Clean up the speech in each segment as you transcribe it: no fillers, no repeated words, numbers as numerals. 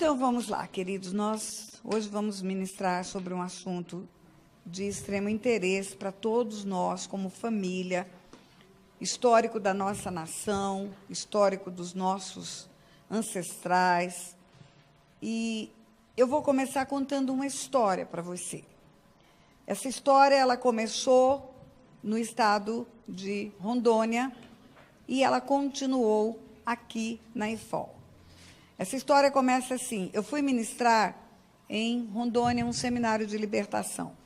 Então, vamos lá, queridos. Nós hoje vamos ministrar sobre um assunto de extremo interesse para todos nós, como família, histórico da nossa nação, histórico dos nossos ancestrais. E eu vou começar contando uma história para você. Essa história, ela começou no estado de Rondônia e ela continuou aqui na IFOL. Essa história começa assim: eu fui ministrar em Rondônia um seminário de libertação.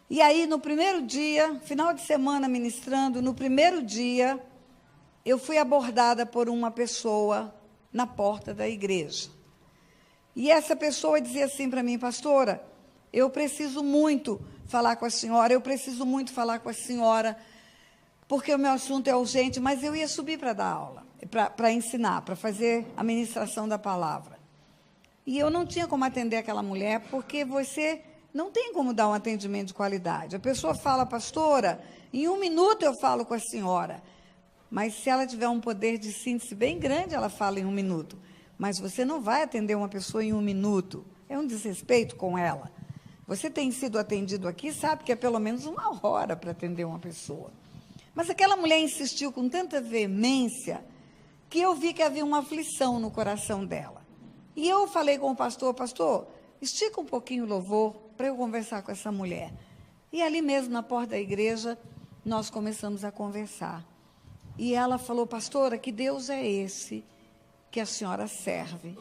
E aí, no primeiro dia, final de semana ministrando, no primeiro dia, eu fui abordada por uma pessoa na porta da igreja. E essa pessoa dizia assim para mim: pastora, eu preciso muito falar com a senhora, porque o meu assunto é urgente, mas eu ia subir para dar aula, para ensinar, para fazer a ministração da palavra. E eu não tinha como atender aquela mulher, porque você não tem como dar um atendimento de qualidade. A pessoa fala: pastora, em 1 minuto eu falo com a senhora. Mas se ela tiver um poder de síntese bem grande, ela fala em 1 minuto. Mas você não vai atender uma pessoa em 1 minuto. É um desrespeito com ela. Você tem sido atendido aqui, sabe que é pelo menos 1 hora para atender uma pessoa. Mas aquela mulher insistiu com tanta veemência que eu vi que havia uma aflição no coração dela. E eu falei com o pastor: pastor, estica um pouquinho o louvor para eu conversar com essa mulher. E ali mesmo, na porta da igreja, nós começamos a conversar. E ela falou: pastora, que Deus é esse que a senhora serve?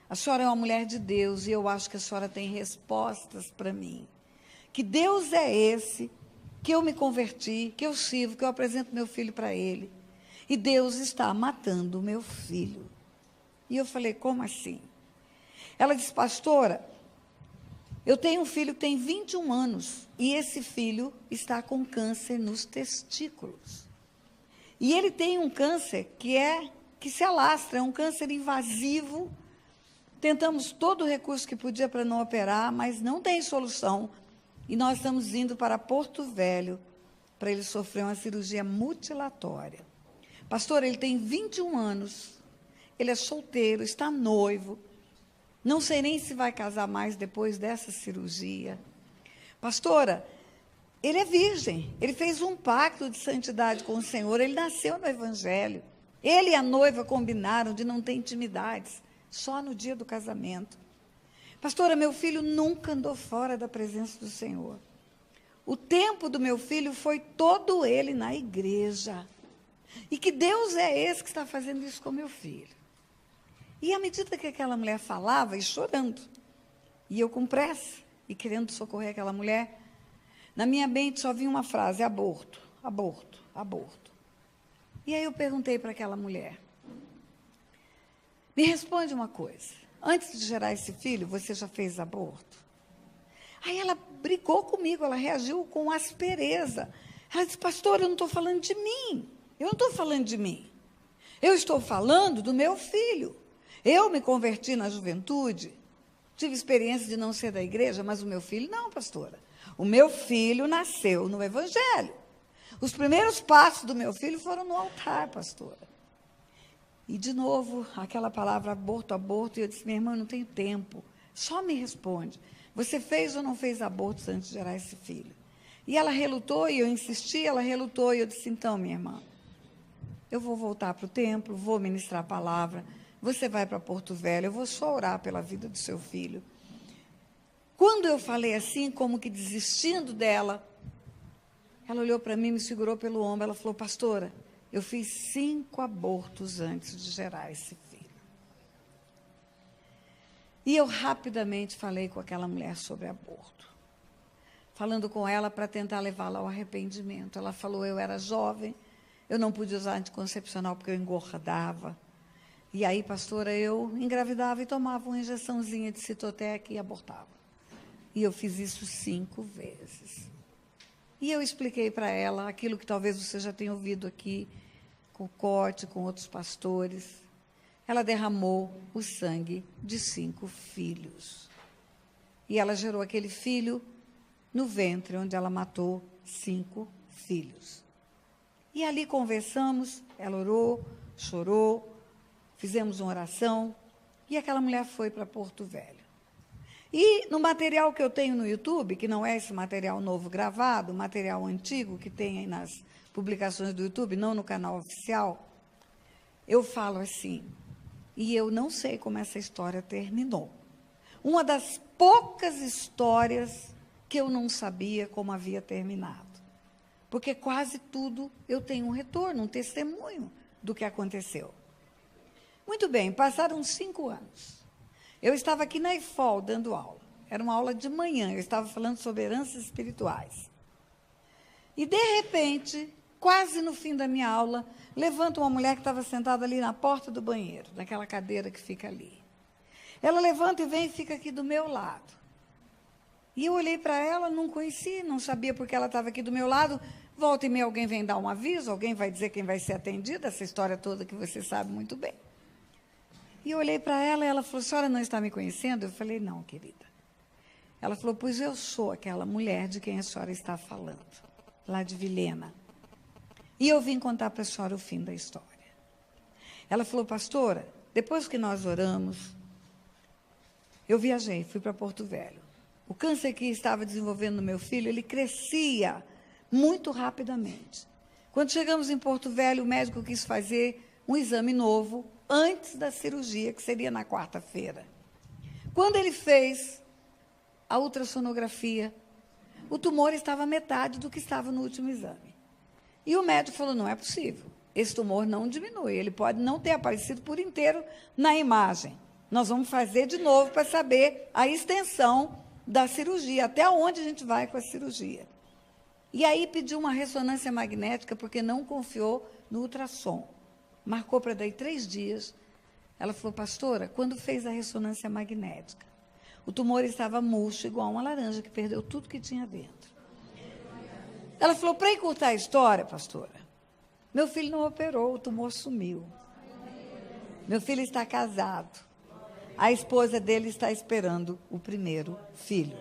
A senhora é uma mulher de Deus e eu acho que a senhora tem respostas para mim. Que Deus é esse que eu me converti, que eu sirvo, que eu apresento meu filho para ele. E Deus está matando o meu filho. E eu falei: como assim? Ela disse: pastora, eu tenho um filho que tem 21 anos e esse filho está com câncer nos testículos. E ele tem um câncer que se alastra, é um câncer invasivo. Tentamos todo o recurso que podia para não operar, mas não tem solução. E nós estamos indo para Porto Velho para ele sofrer uma cirurgia mutilatória. Pastor, ele tem 21 anos, ele é solteiro, está noivo, não sei nem se vai casar mais depois dessa cirurgia. Pastora, ele é virgem, ele fez um pacto de santidade com o Senhor, ele nasceu no Evangelho. Ele e a noiva combinaram de não ter intimidades, só no dia do casamento. Pastora, meu filho nunca andou fora da presença do Senhor. O tempo do meu filho foi todo ele na igreja. E que Deus é esse que está fazendo isso com meu filho? E à medida que aquela mulher falava, e chorando, e eu com pressa, e querendo socorrer aquela mulher, na minha mente só vinha uma frase: aborto, aborto, aborto. E aí eu perguntei para aquela mulher: me responde uma coisa, antes de gerar esse filho, você já fez aborto? Aí ela brigou comigo, ela reagiu com aspereza. Ela disse: pastor, eu não estou falando de mim, eu estou falando do meu filho. Eu me converti na juventude, tive experiência de não ser da igreja, mas o meu filho não, pastora. O meu filho nasceu no Evangelho. Os primeiros passos do meu filho foram no altar, pastora. E, de novo, aquela palavra aborto, aborto, e eu disse: minha irmã, não tenho tempo, só me responde, você fez ou não fez abortos antes de gerar esse filho? E ela relutou, e eu insisti, ela relutou, e eu disse: então, minha irmã, eu vou voltar para o templo, vou ministrar a palavra, você vai para Porto Velho, eu vou só orar pela vida do seu filho. Quando eu falei assim, como que desistindo dela, ela olhou para mim, me segurou pelo ombro, ela falou: pastora, eu fiz 5 abortos antes de gerar esse filho. E eu rapidamente falei com aquela mulher sobre aborto, falando com ela para tentar levá-la ao arrependimento. Ela falou: eu era jovem, eu não podia usar anticoncepcional porque eu engordava. E aí, pastora, eu engravidava e tomava uma injeçãozinha de Citotec e abortava. E eu fiz isso 5 vezes. E eu expliquei para ela aquilo que talvez você já tenha ouvido aqui, com o Cote, com outros pastores. Ela derramou o sangue de 5 filhos. E ela gerou aquele filho no ventre, onde ela matou 5 filhos. E ali conversamos, ela orou, chorou, fizemos uma oração, E aquela mulher foi para Porto Velho. E no material que eu tenho no YouTube, que não é esse material novo gravado, material antigo que tem aí nas publicações do YouTube, não no canal oficial, eu falo assim, e eu não sei como essa história terminou. Uma das poucas histórias que eu não sabia como havia terminado. Porque quase tudo eu tenho um retorno, um testemunho do que aconteceu. Muito bem, passaram 5 anos. Eu estava aqui na IFOL dando aula. Era uma aula de manhã, eu estava falando sobre heranças espirituais. E, de repente, quase no fim da minha aula, levanta uma mulher que estava sentada ali na porta do banheiro, naquela cadeira que fica ali. Ela levanta e vem e fica aqui do meu lado. E eu olhei para ela, não conheci, não sabia porque ela estava aqui do meu lado. Volta e meia alguém vem dar um aviso, alguém vai dizer quem vai ser atendido, essa história toda que você sabe muito bem. E eu olhei para ela e ela falou, a senhora não está me conhecendo? Eu falei, não, querida. Ela falou, pois eu sou aquela mulher de quem a senhora está falando, lá de Vilhena. E eu vim contar para a senhora o fim da história. Ela falou, pastora, depois que nós oramos, eu viajei, fui para Porto Velho. O câncer que estava desenvolvendo no meu filho, ele crescia muito rapidamente. Quando chegamos em Porto Velho, o médico quis fazer um exame novo, antes da cirurgia, que seria na quarta-feira. Quando ele fez a ultrassonografia, o tumor estava metade do que estava no último exame. E o médico falou, não é possível, esse tumor não diminui, ele pode não ter aparecido por inteiro na imagem. Nós vamos fazer de novo para saber a extensão da cirurgia, até onde a gente vai com a cirurgia. E aí pediu uma ressonância magnética, porque não confiou no ultrassom. Marcou para daí 3 dias. Ela falou, pastora, quando fez a ressonância magnética, o tumor estava murcho, igual uma laranja, que perdeu tudo que tinha dentro. Ela falou, para encurtar a história, pastora, meu filho não operou, o tumor sumiu. Meu filho está casado. A esposa dele está esperando o primeiro filho.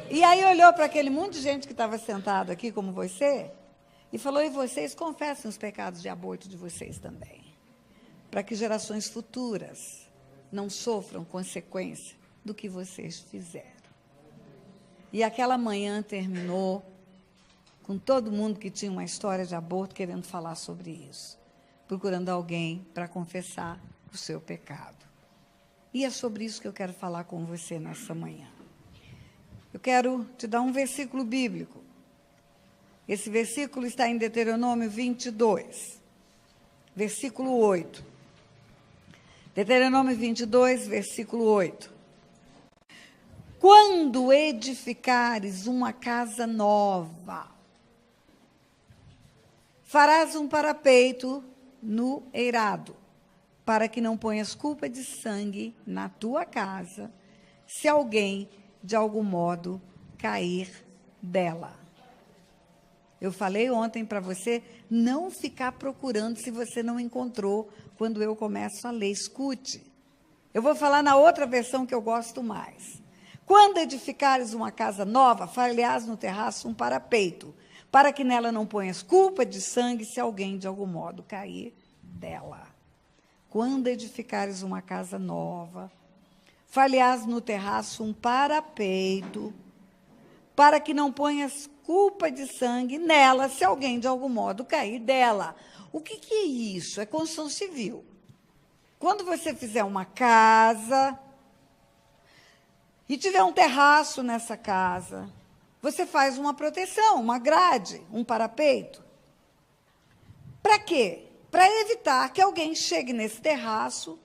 E aí olhou para aquele monte de gente que estava sentado aqui, como você, e falou, e vocês confessem os pecados de aborto de vocês também, para que gerações futuras não sofram consequência do que vocês fizeram. E aquela manhã terminou com todo mundo que tinha uma história de aborto querendo falar sobre isso, procurando alguém para confessar o seu pecado. E é sobre isso que eu quero falar com você nessa manhã. Eu quero te dar um versículo bíblico. Esse versículo está em Deuteronômio 22, versículo 8. Deuteronômio 22, versículo 8. Quando edificares uma casa nova, farás um parapeito no eirado, para que não ponhas culpa de sangue na tua casa, se alguém, de algum modo, cair dela. Eu falei ontem para você não ficar procurando se você não encontrou quando eu começo a ler. Escute. Eu vou falar na outra versão que eu gosto mais. Quando edificares uma casa nova, farás no terraço um parapeito, para que nela não ponhas culpa de sangue se alguém de algum modo cair dela. Quando edificares uma casa nova, farás no terraço um parapeito, para que não ponhas culpa de sangue nela, se alguém de algum modo cair dela. O que é isso? É construção civil. Quando você fizer uma casa e tiver um terraço nessa casa, você faz uma proteção, uma grade, um parapeito. Para quê? Para evitar que alguém chegue nesse terraço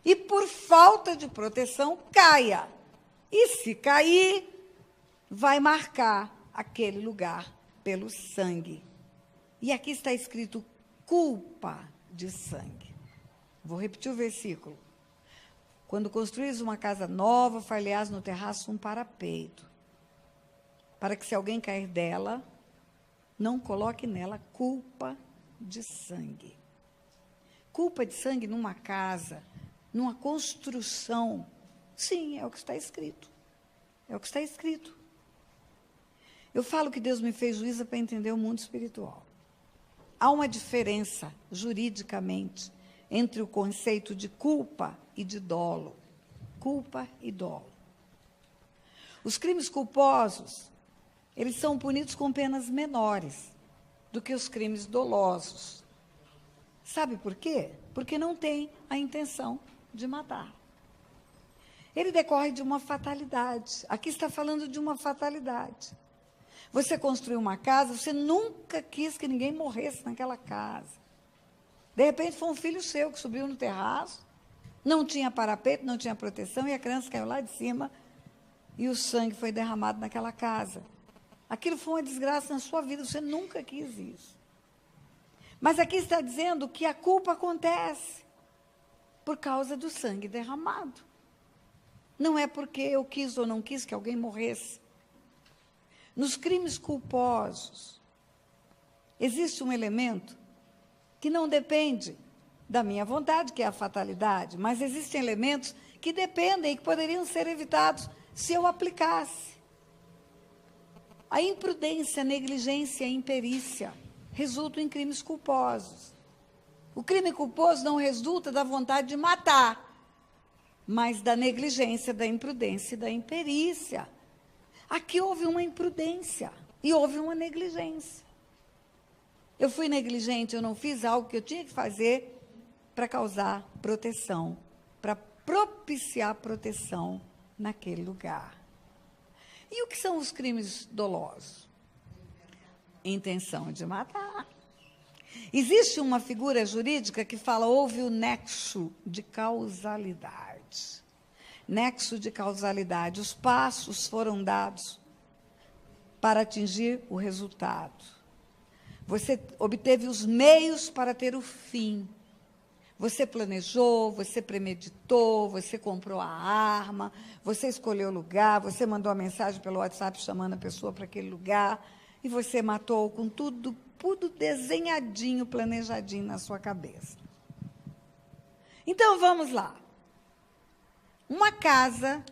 e, por falta de proteção, caia. E se cair, vai marcar aquele lugar pelo sangue. E aqui está escrito culpa de sangue. Vou repetir o versículo. Quando construís uma casa nova, farás no terraço um parapeito, para que se alguém cair dela, não coloque nela culpa de sangue. Culpa de sangue numa casa, numa construção. Sim, é o que está escrito. É o que está escrito. Eu falo que Deus me fez juíza para entender o mundo espiritual. Há uma diferença, juridicamente, entre o conceito de culpa e de dolo. Culpa e dolo. Os crimes culposos, eles são punidos com penas menores do que os crimes dolosos. Sabe por quê? Porque não tem a intenção de matar. Ele decorre de uma fatalidade. Aqui está falando de uma fatalidade. Você construiu uma casa, você nunca quis que ninguém morresse naquela casa. De repente, foi um filho seu que subiu no terraço, não tinha parapeito, não tinha proteção, e a criança caiu lá de cima, e o sangue foi derramado naquela casa. Aquilo foi uma desgraça na sua vida, você nunca quis isso. Mas aqui está dizendo que a culpa acontece por causa do sangue derramado. Não é porque eu quis ou não quis que alguém morresse. Nos crimes culposos, existe um elemento que não depende da minha vontade, que é a fatalidade, mas existem elementos que dependem e que poderiam ser evitados se eu aplicasse. A imprudência, a negligência e a imperícia resultam em crimes culposos. O crime culposo não resulta da vontade de matar, mas da negligência, da imprudência e da imperícia. Aqui houve uma imprudência e houve uma negligência. Eu fui negligente, eu não fiz algo que eu tinha que fazer para causar proteção, para propiciar proteção naquele lugar. E o que são os crimes dolosos? Intenção de matar. Existe uma figura jurídica que fala, houve o nexo de causalidade. Nexo de causalidade. Os passos foram dados para atingir o resultado. Você obteve os meios para ter o fim. Você planejou, você premeditou, você comprou a arma, você escolheu o lugar, você mandou a mensagem pelo WhatsApp chamando a pessoa para aquele lugar, e você matou com tudo desenhadinho, planejadinho na sua cabeça. Então, vamos lá. Uma casa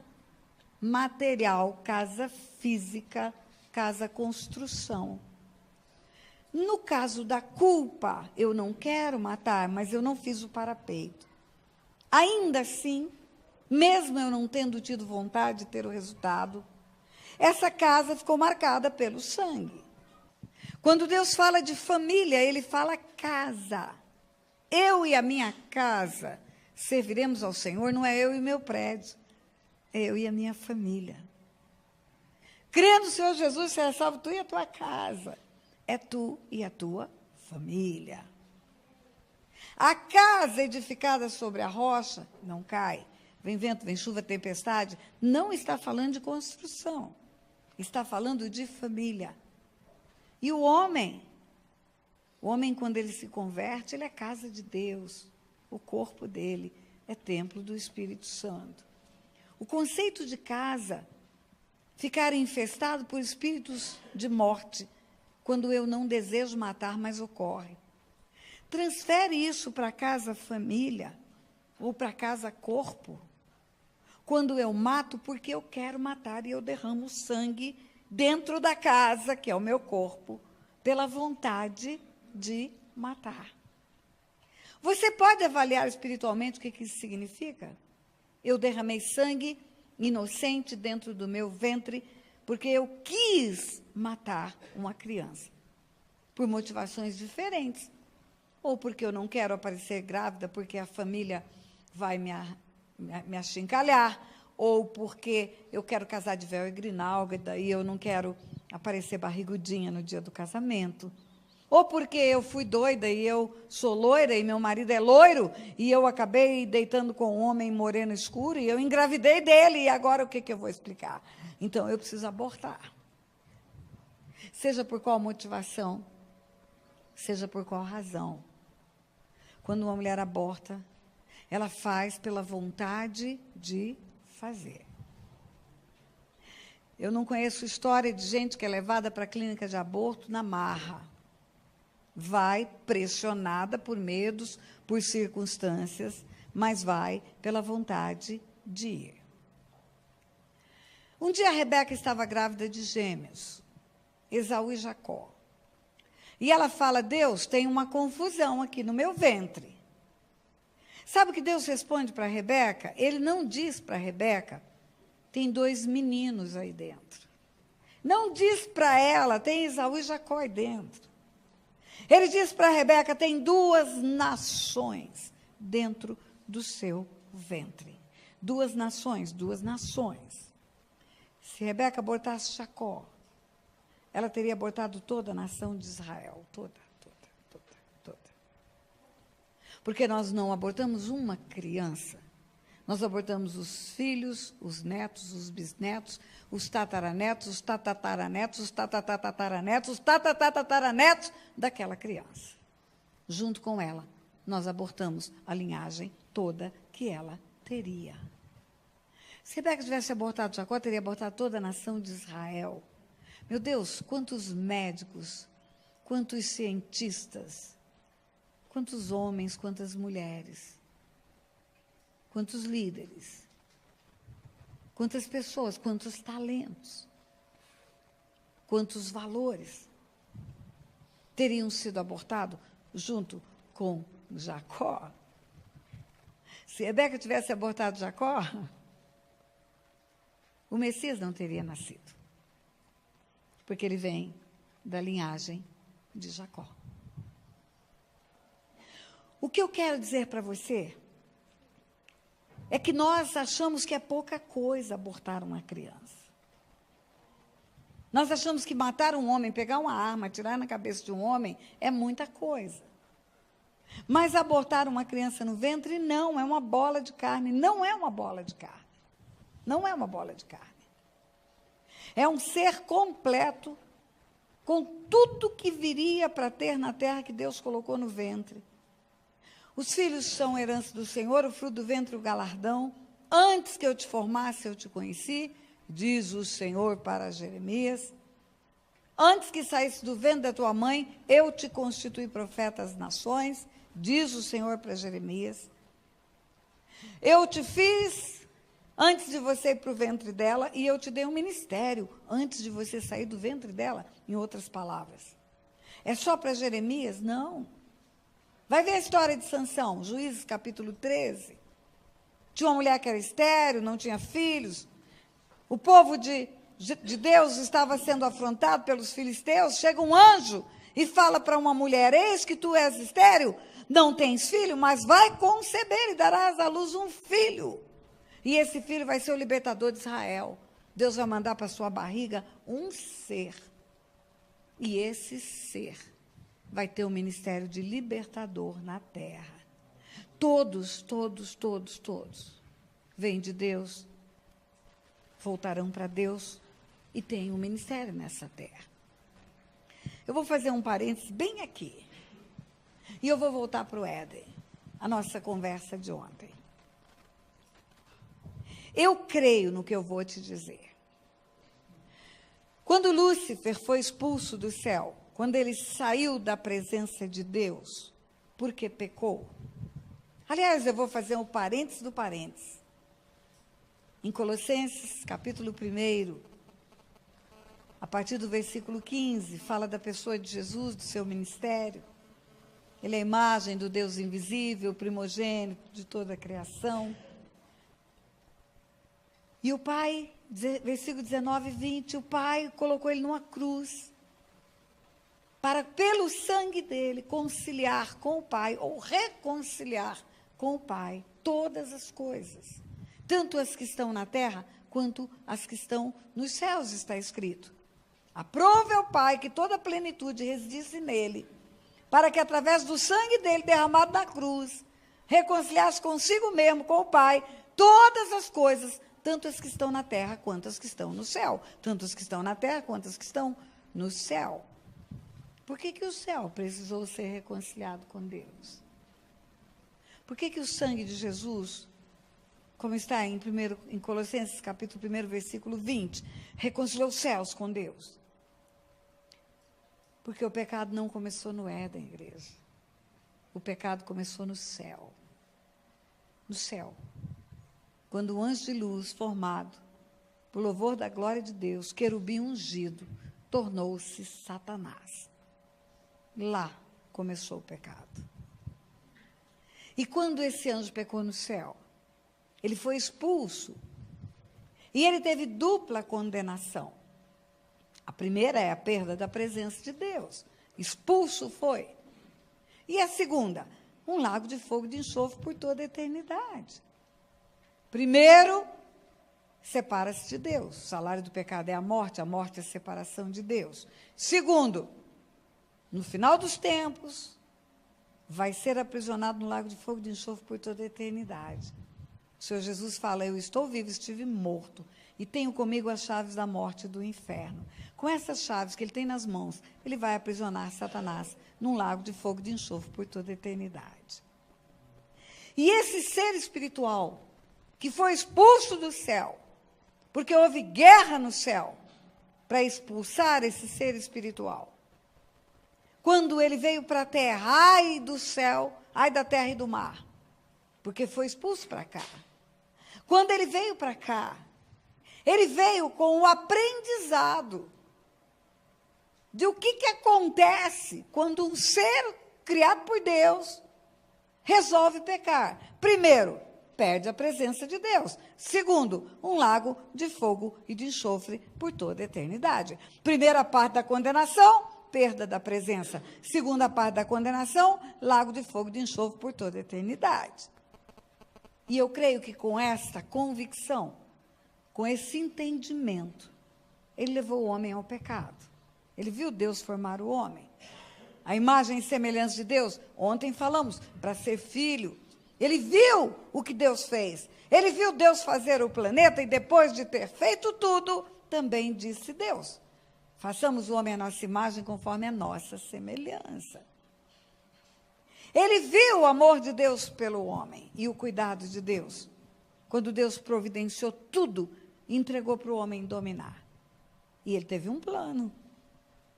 material, casa física, casa construção. No caso da culpa, eu não quero matar, mas eu não fiz o parapeito. Ainda assim, mesmo eu não tendo tido vontade de ter o resultado, essa casa ficou marcada pelo sangue. Quando Deus fala de família, Ele fala casa. Eu e a minha casa serviremos ao Senhor, não é eu e meu prédio, é eu e a minha família. Crendo no Senhor Jesus, será salvo tu e a tua casa. É tu e a tua família. A casa edificada sobre a rocha não cai. Vem vento, vem chuva, tempestade. Não está falando de construção. Está falando de família. E o homem, quando ele se converte, ele é casa de Deus. O corpo dele é templo do Espírito Santo. O conceito de casa, ficar infestado por espíritos de morte, quando eu não desejo matar, mas ocorre. Transfere isso para a casa família, ou para a casa corpo, quando eu mato porque eu quero matar e eu derramo sangue dentro da casa, que é o meu corpo, pela vontade de matar. Você pode avaliar espiritualmente o que isso significa? Eu derramei sangue inocente dentro do meu ventre, porque eu quis matar uma criança, por motivações diferentes. Ou porque eu não quero aparecer grávida, porque a família vai me achincalhar, ou porque eu quero casar de véu e grinalda, e daí eu não quero aparecer barrigudinha no dia do casamento. Ou porque eu fui doida e eu sou loira e meu marido é loiro, e eu acabei deitando com um homem moreno escuro, e eu engravidei dele, e agora o que eu vou explicar? Então, eu preciso abortar. Seja por qual motivação, seja por qual razão. Quando uma mulher aborta, ela faz pela vontade de fazer. Eu não conheço história de gente que é levada para a clínica de aborto na marra. Vai pressionada por medos, por circunstâncias, mas vai pela vontade de ir. Um dia a Rebeca estava grávida de gêmeos, Esaú e Jacó. E ela fala, Deus, tem uma confusão aqui no meu ventre. Sabe o que Deus responde para Rebeca? Ele não diz para Rebeca, tem 2 meninos aí dentro. Não diz para ela, tem Esaú e Jacó aí dentro. Ele diz para Rebeca, tem 2 nações dentro do seu ventre. 2 nações, 2 nações. Se Rebeca abortasse Jacó, ela teria abortado toda a nação de Israel. Toda. Porque nós não abortamos uma criança. Nós abortamos os filhos, os netos, os bisnetos, os tataranetos, os tatataranetos, os tatatataranetos, os tatatataranetos daquela criança. Junto com ela, nós abortamos a linhagem toda que ela teria. Se Rebeca tivesse abortado Jacó, teria abortado toda a nação de Israel. Meu Deus, quantos médicos, quantos cientistas, quantos homens, quantas mulheres, quantos líderes, quantas pessoas, quantos talentos, quantos valores teriam sido abortados junto com Jacó. Se Rebeca tivesse abortado Jacó, o Messias não teria nascido, porque ele vem da linhagem de Jacó. O que eu quero dizer para você é que nós achamos que é pouca coisa abortar uma criança. Nós achamos que matar um homem, pegar uma arma, atirar na cabeça de um homem, é muita coisa. Mas abortar uma criança no ventre, não, é uma bola de carne. Não é uma bola de carne. Não é uma bola de carne. É um ser completo, com tudo que viria para ter na terra que Deus colocou no ventre. Os filhos são herança do Senhor, o fruto do ventre, o galardão. Antes que eu te formasse, eu te conheci, diz o Senhor para Jeremias. Antes que saísse do ventre da tua mãe, eu te constituí profeta às nações, diz o Senhor para Jeremias. Eu te fiz antes de você ir para o ventre dela, e eu te dei um ministério antes de você sair do ventre dela, em outras palavras. É só para Jeremias? Não. Vai ver a história de Sansão, Juízes capítulo 13. Tinha uma mulher que era estéril, não tinha filhos. O povo de Deus estava sendo afrontado pelos filisteus. Chega um anjo e fala para uma mulher, eis que tu és estéril, não tens filho, mas vai conceber e darás à luz um filho. E esse filho vai ser o libertador de Israel. Deus vai mandar para sua barriga um ser. E esse ser vai ter o ministério de libertador na terra. Todos vêm de Deus, voltarão para Deus e têm um ministério nessa terra. Eu vou fazer um parênteses bem aqui. E eu vou voltar para o Éden, a nossa conversa de ontem. Eu creio no que eu vou te dizer. Quando Lúcifer foi expulso do céu, quando ele saiu da presença de Deus, porque pecou. Aliás, eu vou fazer um parênteses do parênteses. Em Colossenses, capítulo 1, a partir do versículo 15, fala da pessoa de Jesus, do seu ministério. Ele é a imagem do Deus invisível, o primogênito de toda a criação. E o Pai, versículo 19 e 20, o Pai colocou ele numa cruz, para, pelo sangue dele, conciliar com o Pai, ou reconciliar com o Pai, todas as coisas. Tanto as que estão na terra, quanto as que estão nos céus, está escrito. Aprove ao Pai que toda a plenitude residisse nele, para que, através do sangue dele derramado na cruz, reconciliasse consigo mesmo, com o Pai, todas as coisas, tanto as que estão na terra, quanto as que estão no céu. Tanto as que estão na terra, quanto as que estão no céu. Por que o céu precisou ser reconciliado com Deus? Por que o sangue de Jesus, como está em Colossenses, capítulo 1, versículo 20, reconciliou os céus com Deus? Porque o pecado não começou no Éden, igreja. O pecado começou no céu. No céu. Quando o anjo de luz, formado por louvor da glória de Deus, querubim ungido, tornou-se Satanás. Lá começou o pecado. E quando esse anjo pecou no céu, ele foi expulso. E ele teve dupla condenação. A primeira é a perda da presença de Deus. Expulso foi. E a segunda, um lago de fogo e de enxofre por toda a eternidade. Primeiro, separa-se de Deus. O salário do pecado é a morte é a separação de Deus. Segundo, no final dos tempos, vai ser aprisionado no lago de fogo e de enxofre por toda a eternidade. O Senhor Jesus fala, eu estou vivo, estive morto, e tenho comigo as chaves da morte e do inferno. Com essas chaves que ele tem nas mãos, ele vai aprisionar Satanás num lago de fogo e de enxofre por toda a eternidade. E esse ser espiritual, que foi expulso do céu, porque houve guerra no céu, para expulsar esse ser espiritual, quando ele veio para a terra, ai do céu, ai da terra e do mar, porque foi expulso para cá. Quando ele veio para cá, ele veio com o aprendizado de o que acontece quando um ser criado por Deus resolve pecar. Primeiro, perde a presença de Deus. Segundo, um lago de fogo e de enxofre por toda a eternidade. Primeira parte da condenação, perda da presença. Segunda parte da condenação, lago de fogo e de enxofre por toda a eternidade. E eu creio que com essa convicção, com esse entendimento, ele levou o homem ao pecado. Ele viu Deus formar o homem. A imagem e semelhança de Deus, ontem falamos, para ser filho. Ele viu o que Deus fez. Ele viu Deus fazer o planeta e depois de ter feito tudo, também disse Deus, façamos o homem à nossa imagem conforme a nossa semelhança. Ele viu o amor de Deus pelo homem e o cuidado de Deus. Quando Deus providenciou tudo, entregou para o homem dominar. E ele teve um plano.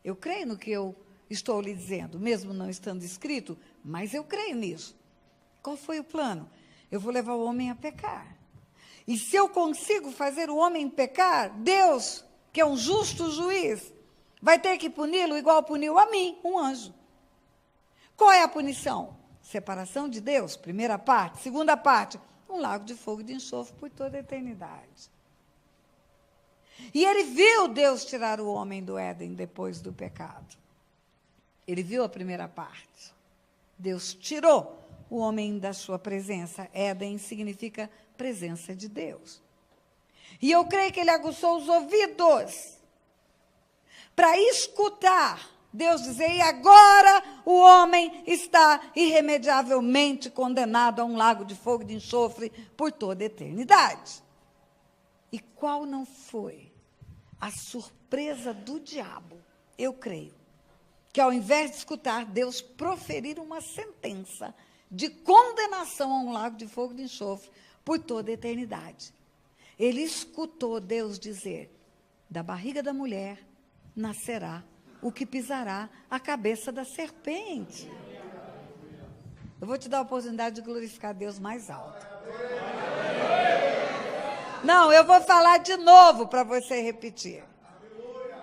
Eu creio no que eu estou lhe dizendo, mesmo não estando escrito, mas eu creio nisso. Qual foi o plano? Eu vou levar o homem a pecar. E se eu consigo fazer o homem pecar, Deus, que é um justo juiz, vai ter que puni-lo igual puniu a mim, um anjo. Qual é a punição? Separação de Deus, primeira parte. Segunda parte, um lago de fogo e de enxofre por toda a eternidade. E ele viu Deus tirar o homem do Éden depois do pecado. Ele viu a primeira parte. Deus tirou o homem da sua presença. Éden significa presença de Deus. E eu creio que ele aguçou os ouvidos para escutar Deus dizer, e agora o homem está irremediavelmente condenado a um lago de fogo e de enxofre por toda a eternidade. E qual não foi a surpresa do diabo? Eu creio que ao invés de escutar Deus proferir uma sentença de condenação a um lago de fogo e de enxofre por toda a eternidade, ele escutou Deus dizer, da barriga da mulher nascerá o que pisará a cabeça da serpente. Eu vou te dar a oportunidade de glorificar Deus mais alto. Não, eu vou falar de novo para você repetir.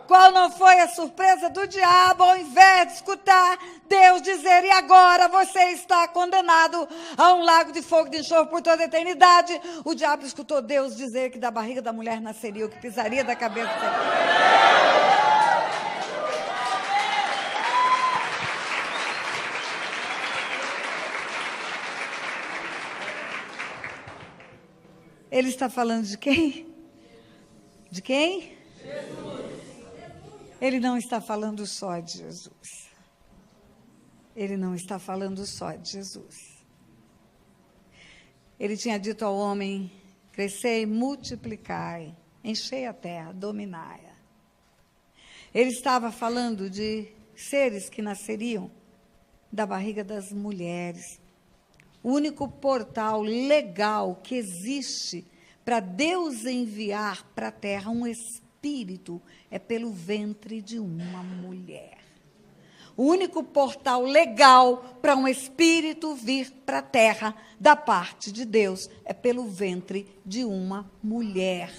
Qual não foi a surpresa do diabo, ao invés de escutar Deus dizer, e agora você está condenado a um lago de fogo e de enxofre por toda a eternidade, o diabo escutou Deus dizer que da barriga da mulher nasceria o que pisaria da cabeça da serpente. Ele está falando de quem? De quem? Jesus. Ele não está falando só de Jesus. Ele não está falando só de Jesus. Ele tinha dito ao homem, crescei, multiplicai, enchei a terra, dominai-a. Ele estava falando de seres que nasceriam da barriga das mulheres. O único portal legal que existe para Deus enviar para a terra um espírito é pelo ventre de uma mulher. O único portal legal para um espírito vir para a terra da parte de Deus é pelo ventre de uma mulher.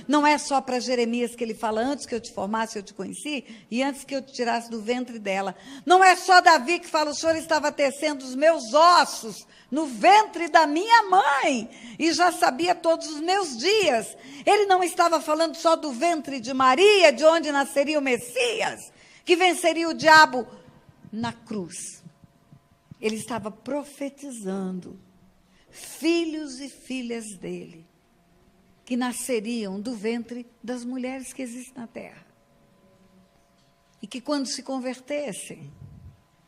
Não é só para Jeremias que ele fala, antes que eu te formasse, eu te conheci, e antes que eu te tirasse do ventre dela. Não é só Davi que fala, o Senhor estava tecendo os meus ossos no ventre da minha mãe, e já sabia todos os meus dias. Ele não estava falando só do ventre de Maria, de onde nasceria o Messias, que venceria o diabo na cruz. Ele estava profetizando filhos e filhas dele, que nasceriam do ventre das mulheres que existem na terra. E que quando se convertessem,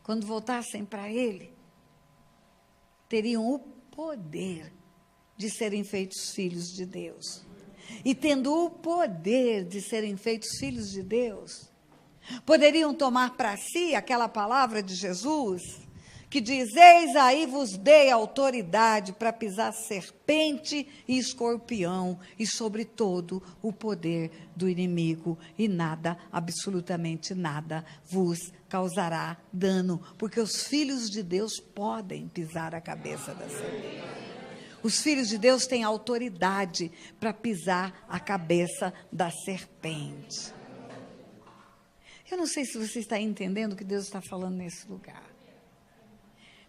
quando voltassem para ele, teriam o poder de serem feitos filhos de Deus. E tendo o poder de serem feitos filhos de Deus, poderiam tomar para si aquela palavra de Jesus, que diz, eis aí vos dei autoridade para pisar serpente e escorpião, e sobre todo o poder do inimigo, e nada, absolutamente nada, vos causará dano, porque os filhos de Deus podem pisar a cabeça da serpente. Os filhos de Deus têm autoridade para pisar a cabeça da serpente. Eu não sei se você está entendendo o que Deus está falando nesse lugar.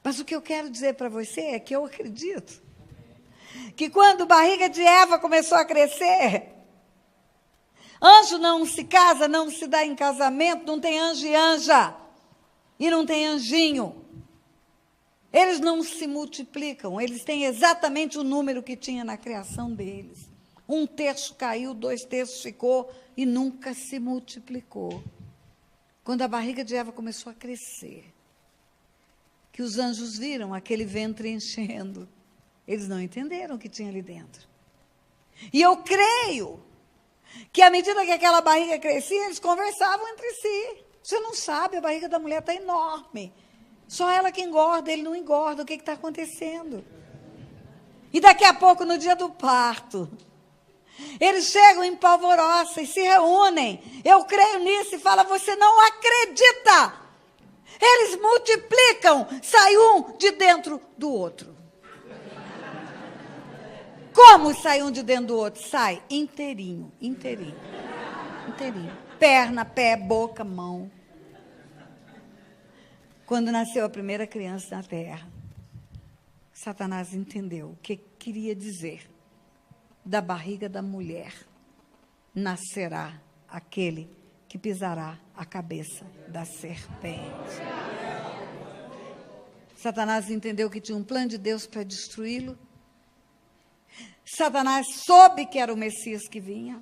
Mas o que eu quero dizer para você é que eu acredito que quando a barriga de Eva começou a crescer, anjo não se casa, não se dá em casamento, não tem anjo e anja, e não tem anjinho. Eles não se multiplicam, eles têm exatamente o número que tinha na criação deles. 1/3 caiu, 2/3 ficou e nunca se multiplicou. Quando a barriga de Eva começou a crescer, que os anjos viram aquele ventre enchendo, eles não entenderam o que tinha ali dentro. E eu creio que à medida que aquela barriga crescia, eles conversavam entre si. Você não sabe, a barriga da mulher está enorme. Só ela que engorda, ele não engorda. O que está acontecendo? E daqui a pouco, no dia do parto, eles chegam em polvorosa e se reúnem. Eu creio nisso e falo, você não acredita. Eles multiplicam, sai um de dentro do outro. Como sai um de dentro do outro? Sai inteirinho. Perna, pé, boca, mão. Quando nasceu a primeira criança na terra, Satanás entendeu o que queria dizer. Da barriga da mulher nascerá aquele que pisará a cabeça da serpente. Satanás entendeu que tinha um plano de Deus para destruí-lo. Satanás soube que era o Messias que vinha.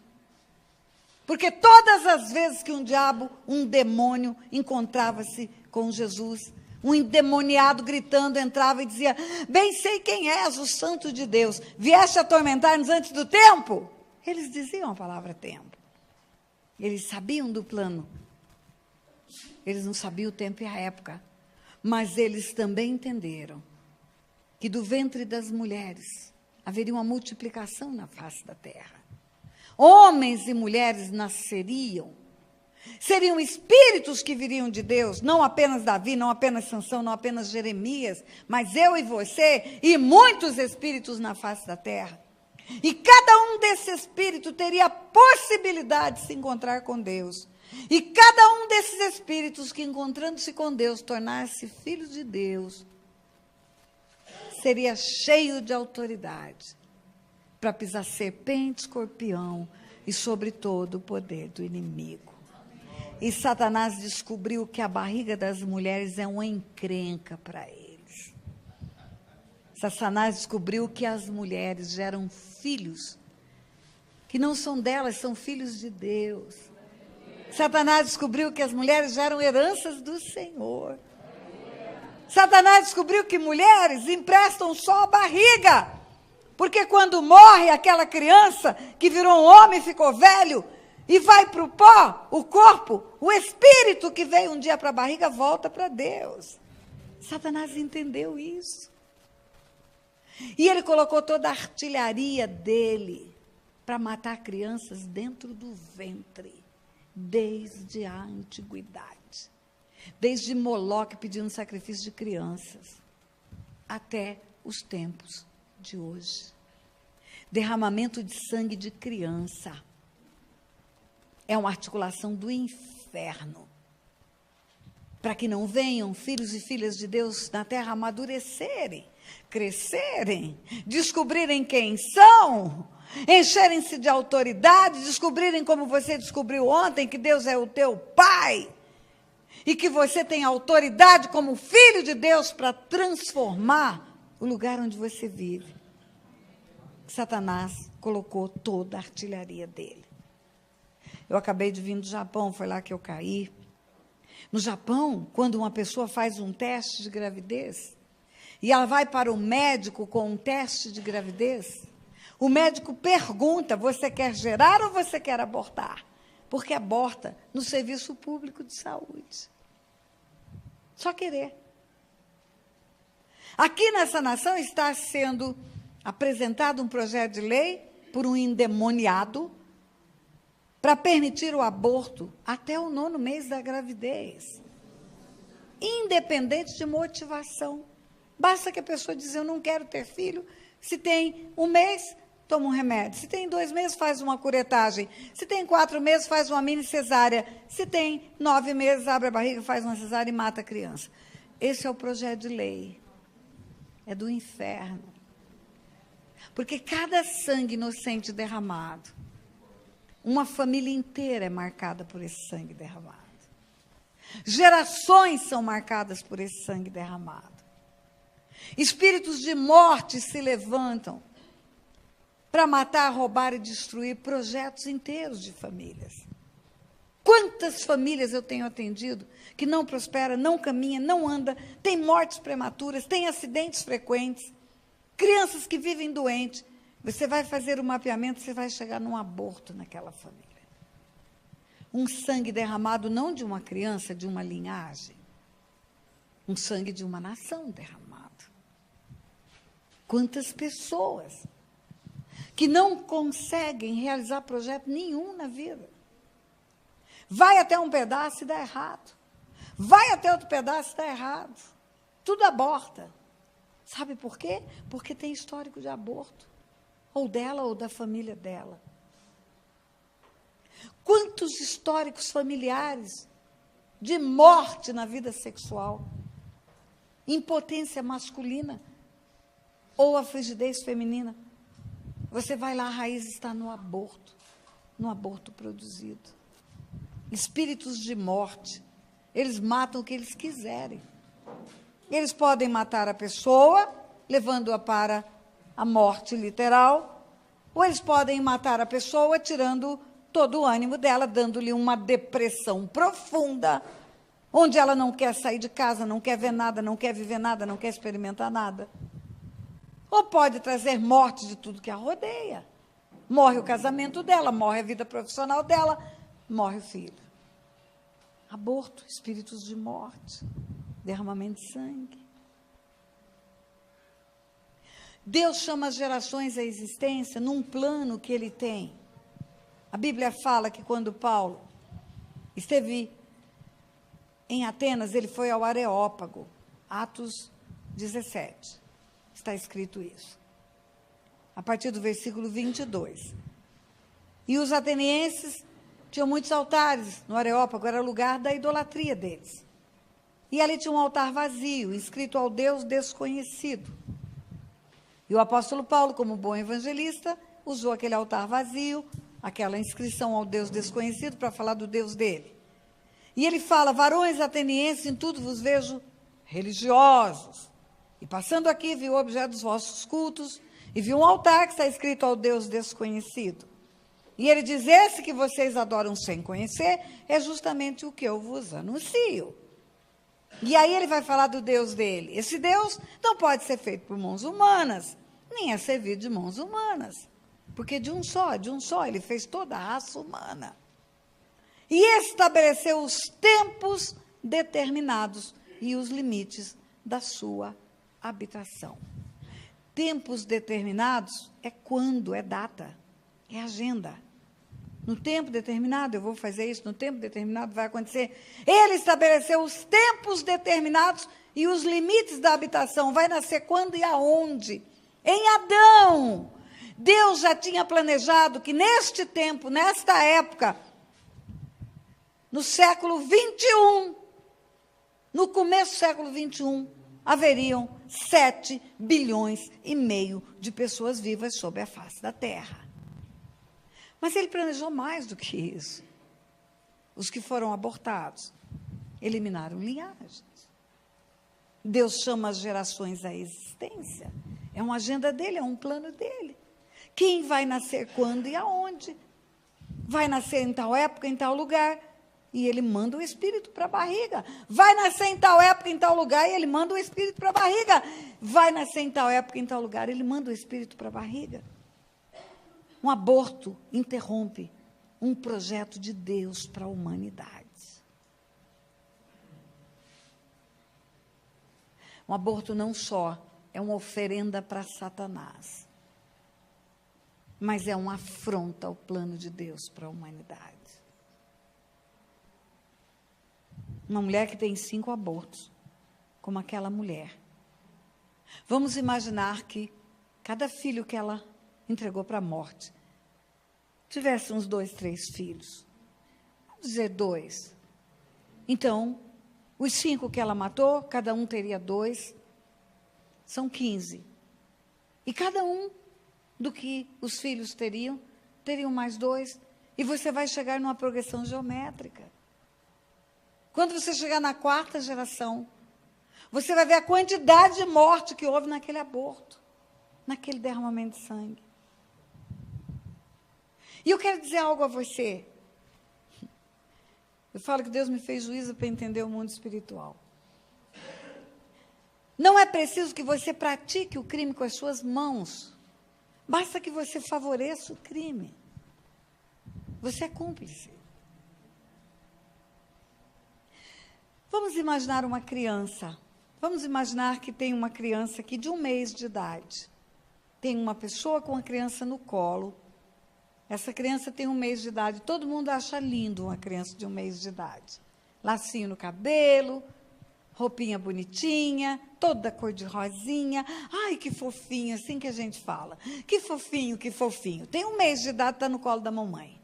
Porque todas as vezes que um demônio encontrava-se com Jesus, um endemoniado gritando entrava e dizia, bem sei quem és, o santo de Deus, vieste atormentar-nos antes do tempo? Eles diziam a palavra tempo. Eles sabiam do plano. Eles não sabiam o tempo e a época. Mas eles também entenderam que do ventre das mulheres haveria uma multiplicação na face da terra. Homens e mulheres nasceriam. Seriam espíritos que viriam de Deus, não apenas Davi, não apenas Sansão, não apenas Jeremias, mas eu e você e muitos espíritos na face da terra. E cada um desses espíritos teria a possibilidade de se encontrar com Deus. E cada um desses espíritos que, encontrando-se com Deus, tornar-se filhos de Deus, seria cheio de autoridade para pisar serpente, escorpião e sobre todo o poder do inimigo. E Satanás descobriu que a barriga das mulheres é uma encrenca para eles. Satanás descobriu que as mulheres geram filhos que não são delas, são filhos de Deus. Satanás descobriu que as mulheres geram heranças do Senhor. Satanás descobriu que mulheres emprestam só a barriga, porque quando morre aquela criança que virou um homem e ficou velho, e vai para o pó, o corpo, o espírito que veio um dia para a barriga volta para Deus. Satanás entendeu isso. E ele colocou toda a artilharia dele para matar crianças dentro do ventre, desde a antiguidade. Desde Moloque pedindo sacrifício de crianças, até os tempos de hoje. Derramamento de sangue de criança. é uma articulação do inferno, para que não venham filhos e filhas de Deus na terra amadurecerem, crescerem, descobrirem quem são, encherem-se de autoridade, descobrirem como você descobriu ontem, que Deus é o teu Pai, e que você tem autoridade como filho de Deus para transformar o lugar onde você vive. Satanás colocou toda a artilharia dele. Eu acabei de vir do Japão, foi lá que eu caí. No Japão, quando uma pessoa faz um teste de gravidez, e ela vai para o médico com um teste de gravidez, o médico pergunta, você quer gerar ou você quer abortar? Porque aborta no serviço público de saúde. Só querer. Aqui nessa nação está sendo apresentado um projeto de lei por um endemoniado para permitir o aborto até o 9º mês da gravidez, independente de motivação. Basta que a pessoa diz, eu não quero ter filho. Se tem 1 mês, toma um remédio. Se tem 2 meses, faz uma curetagem. Se tem 4 meses, faz uma mini cesárea. Se tem 9 meses, abre a barriga, faz uma cesárea e mata a criança. Esse é o projeto de lei. É do inferno. Porque cada sangue inocente derramado, uma família inteira é marcada por esse sangue derramado. Gerações são marcadas por esse sangue derramado. Espíritos de morte se levantam para matar, roubar e destruir projetos inteiros de famílias. Quantas famílias eu tenho atendido que não prospera, não caminha, não anda, tem mortes prematuras, tem acidentes frequentes, crianças que vivem doentes. Você vai fazer o mapeamento, você vai chegar num aborto naquela família. Um sangue derramado não de uma criança, de uma linhagem. Um sangue de uma nação derramado. Quantas pessoas que não conseguem realizar projeto nenhum na vida. Vai até um pedaço e dá errado. Vai até outro pedaço e dá errado. Tudo aborta. Sabe por quê? Porque tem histórico de aborto. Ou dela ou da família dela. Quantos históricos familiares de morte na vida sexual? Impotência masculina ou a frigidez feminina. Você vai lá, a raiz está no aborto produzido. Espíritos de morte, eles matam o que eles quiserem. Eles podem matar a pessoa, levando-a para a morte literal, ou eles podem matar a pessoa, tirando todo o ânimo dela, dando-lhe uma depressão profunda, onde ela não quer sair de casa, não quer ver nada, não quer viver nada, não quer experimentar nada. Ou pode trazer morte de tudo que a rodeia. Morre o casamento dela, morre a vida profissional dela, morre o filho. Aborto, espíritos de morte, derramamento de sangue. Deus chama as gerações à existência num plano que ele tem. A Bíblia fala que quando Paulo esteve em Atenas, ele foi ao Areópago, Atos 17. Está escrito isso. A partir do versículo 22. E os atenienses tinham muitos altares no Areópago, era lugar da idolatria deles. E ali tinha um altar vazio, inscrito ao Deus desconhecido. E o apóstolo Paulo, como bom evangelista, usou aquele altar vazio, aquela inscrição ao Deus desconhecido, para falar do Deus dele. E ele fala, varões atenienses, em tudo vos vejo religiosos. E passando aqui, viu o objeto dos vossos cultos, e viu um altar que está escrito ao Deus desconhecido. E ele diz, esse que vocês adoram sem conhecer, é justamente o que eu vos anuncio. E aí ele vai falar do Deus dele. Esse Deus não pode ser feito por mãos humanas, nem é servido de mãos humanas. Porque de um só, ele fez toda a raça humana. E estabeleceu os tempos determinados e os limites da sua habitação. Tempos determinados é quando, é data, é agenda. No tempo determinado eu vou fazer isso, no tempo determinado vai acontecer. Ele estabeleceu os tempos determinados e os limites da habitação. Vai nascer quando e aonde? Em Adão. Deus já tinha planejado que neste tempo, nesta época, no século 21, no começo do século 21, haveriam 7 bilhões e meio de pessoas vivas sobre a face da Terra. Mas ele planejou mais do que isso. Os que foram abortados eliminaram linhagens. Deus chama as gerações à existência. É uma agenda dele, é um plano dele. Quem vai nascer quando e aonde? Vai nascer em tal época, em tal lugar. E ele manda o espírito para a barriga. Vai nascer em tal época, em tal lugar, e ele manda o espírito para a barriga. Vai nascer em tal época, em tal lugar, ele manda o espírito para a barriga. Um aborto interrompe um projeto de Deus para a humanidade. Um aborto não só é uma oferenda para Satanás, mas é uma afronta ao plano de Deus para a humanidade. Uma mulher que tem 5 abortos, como aquela mulher. Vamos imaginar que cada filho que ela entregou para a morte tivesse uns 2, 3 filhos. Vamos dizer 2. Então, os 5 que ela matou, cada um teria 2, são 15. E cada um do que os filhos teriam mais 2, e você vai chegar numa progressão geométrica. Quando você chegar na 4ª geração, você vai ver a quantidade de morte que houve naquele aborto, naquele derramamento de sangue. E eu quero dizer algo a você. Eu falo que Deus me fez juízo para entender o mundo espiritual. Não é preciso que você pratique o crime com as suas mãos. Basta que você favoreça o crime. Você é cúmplice. Vamos imaginar uma criança. Vamos imaginar que tem uma criança aqui de 1 mês de idade. Tem uma pessoa com a criança no colo. Essa criança tem 1 mês de idade. Todo mundo acha lindo uma criança de 1 mês de idade. Lacinho no cabelo, roupinha bonitinha, toda cor de rosinha. Ai, que fofinho, assim que a gente fala. Que fofinho, que fofinho. Tem 1 mês de idade, está no colo da mamãe.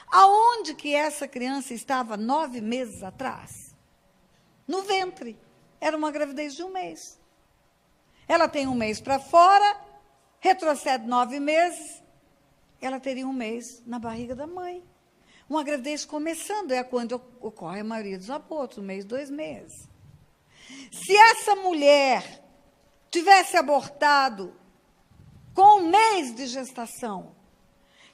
Aonde que essa criança estava 9 meses atrás? No ventre. Era uma gravidez de 1 mês. Ela tem 1 mês para fora, retrocede 9 meses, ela teria 1 mês na barriga da mãe. Uma gravidez começando, é quando ocorre a maioria dos abortos, 1 mês, 2 meses. Se essa mulher tivesse abortado com 1 mês de gestação,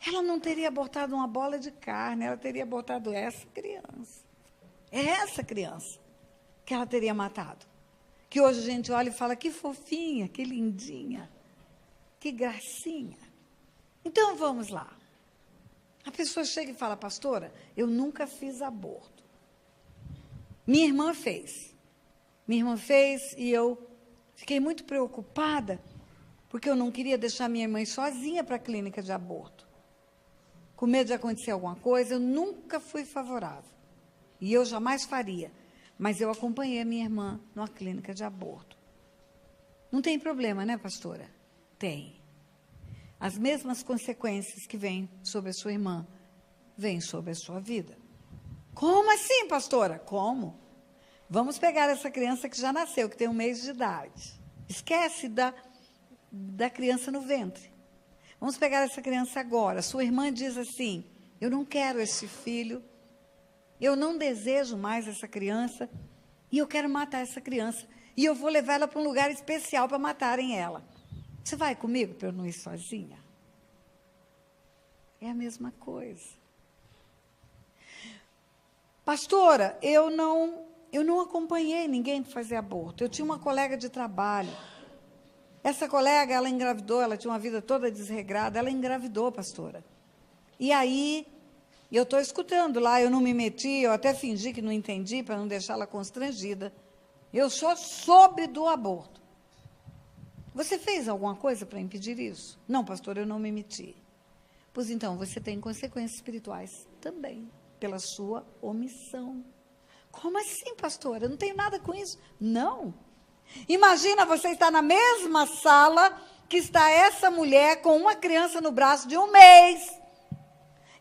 ela não teria abortado uma bola de carne, ela teria abortado essa criança. É essa criança que ela teria matado. Que hoje a gente olha e fala, que fofinha, que lindinha, que gracinha. Então, vamos lá. A pessoa chega e fala, pastora, eu nunca fiz aborto. Minha irmã fez. Minha irmã fez e eu fiquei muito preocupada, porque eu não queria deixar minha mãe sozinha para a clínica de aborto. Com medo de acontecer alguma coisa, eu nunca fui favorável. E eu jamais faria. Mas eu acompanhei a minha irmã numa clínica de aborto. Não tem problema, né, pastora? Tem. As mesmas consequências que vêm sobre a sua irmã, vêm sobre a sua vida. Como assim, pastora? Como? Vamos pegar essa criança que já nasceu, que tem 1 mês de idade. Esquece da criança no ventre. Vamos pegar essa criança agora. Sua irmã diz assim, eu não quero esse filho, eu não desejo mais essa criança, e eu quero matar essa criança, e eu vou levar ela para um lugar especial para matarem ela. Você vai comigo para eu não ir sozinha? É a mesma coisa. Pastora, eu não acompanhei ninguém para fazer aborto. Eu tinha uma colega de trabalho. Essa colega, ela engravidou, ela tinha uma vida toda desregrada, ela engravidou, pastora. E aí, eu estou escutando lá, eu não me meti, eu até fingi que não entendi, para não deixá-la constrangida. Eu só soube do aborto. Você fez alguma coisa para impedir isso? Não, pastor, eu não me meti. Pois então, você tem consequências espirituais também, pela sua omissão. Como assim, pastora? Eu não tenho nada com isso. Não. Imagina você estar na mesma sala que está essa mulher com uma criança no braço de 1 mês.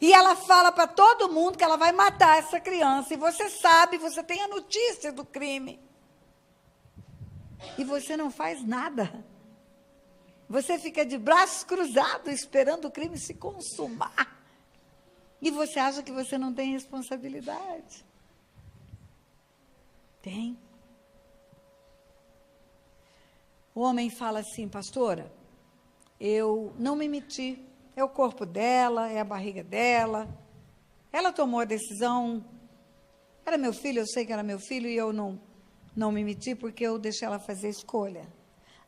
E ela fala para todo mundo que ela vai matar essa criança. E você sabe, você tem a notícia do crime. E você não faz nada. Você fica de braços cruzados esperando o crime se consumar. E você acha que você não tem responsabilidade. Tem. O homem fala assim, pastora, eu não me meti. É o corpo dela, é a barriga dela. Ela tomou a decisão. Era meu filho, eu sei que era meu filho, e eu não me meti porque eu deixei ela fazer a escolha.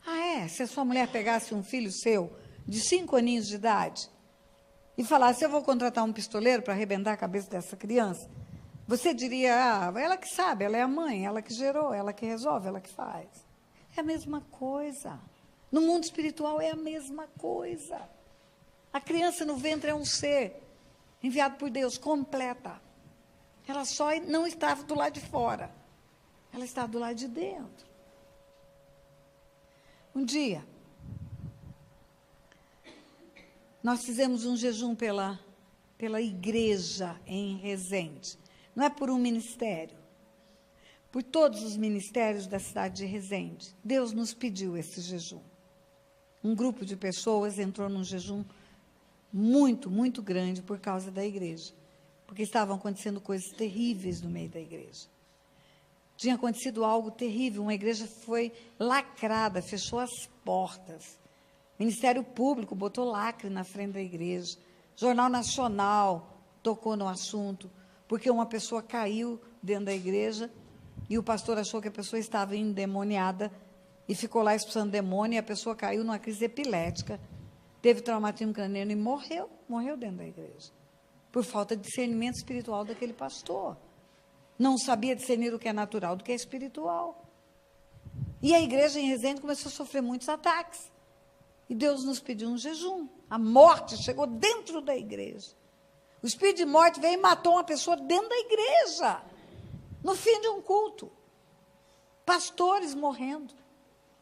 Ah, é? Se a sua mulher pegasse um filho seu, de 5 aninhos de idade, e falasse, eu vou contratar um pistoleiro para arrebentar a cabeça dessa criança, você diria, ah, ela que sabe, ela é a mãe, ela que gerou, ela que resolve, ela que faz. É a mesma coisa. No mundo espiritual é a mesma coisa. A criança no ventre é um ser enviado por Deus, completa. Ela só não estava do lado de fora. Ela está do lado de dentro. Um dia, nós fizemos um jejum pela igreja em Resende. Não é por um ministério. Por todos os ministérios da cidade de Resende. Deus nos pediu esse jejum. Um grupo de pessoas entrou num jejum muito, muito grande por causa da igreja. Porque estavam acontecendo coisas terríveis no meio da igreja. Tinha acontecido algo terrível, uma igreja foi lacrada, fechou as portas. O Ministério Público botou lacre na frente da igreja. Jornal Nacional tocou no assunto, porque uma pessoa caiu dentro da igreja e o pastor achou que a pessoa estava endemoniada e ficou lá expulsando demônio, e a pessoa caiu numa crise epilética, teve traumatismo craniano e morreu dentro da igreja, por falta de discernimento espiritual daquele pastor. Não sabia discernir o que é natural do que é espiritual. E a igreja em Resende começou a sofrer muitos ataques. E Deus nos pediu um jejum. A morte chegou dentro da igreja. O espírito de morte veio e matou uma pessoa dentro da igreja, no fim de um culto. Pastores morrendo.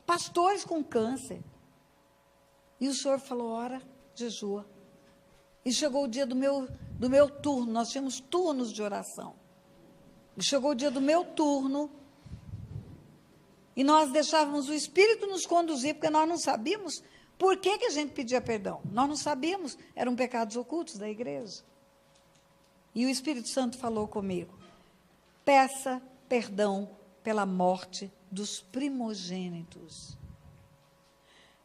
Pastores com câncer. E o Senhor falou, ora, jejua. E chegou o dia do meu turno. Nós tínhamos turnos de oração. E chegou o dia do meu turno, e nós deixávamos o Espírito nos conduzir, porque nós não sabíamos por que a gente pedia perdão. Nós não sabíamos, eram pecados ocultos da igreja. E o Espírito Santo falou comigo, peça perdão pela morte dos primogênitos.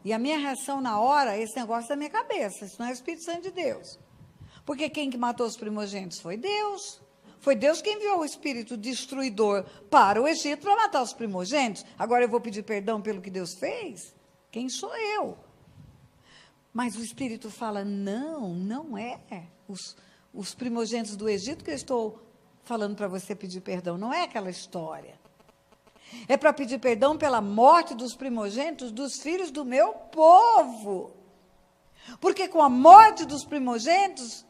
E a minha reação na hora, esse negócio da minha cabeça, isso não é o Espírito Santo de Deus. Porque quem que matou os primogênitos foi Deus. Foi Deus que enviou o espírito destruidor para o Egito para matar os primogênitos. Agora eu vou pedir perdão pelo que Deus fez? Quem sou eu? Mas o espírito fala, não é os primogênitos do Egito que eu estou falando para você pedir perdão. Não é aquela história. É para pedir perdão pela morte dos primogênitos dos filhos do meu povo. Porque com a morte dos primogênitos,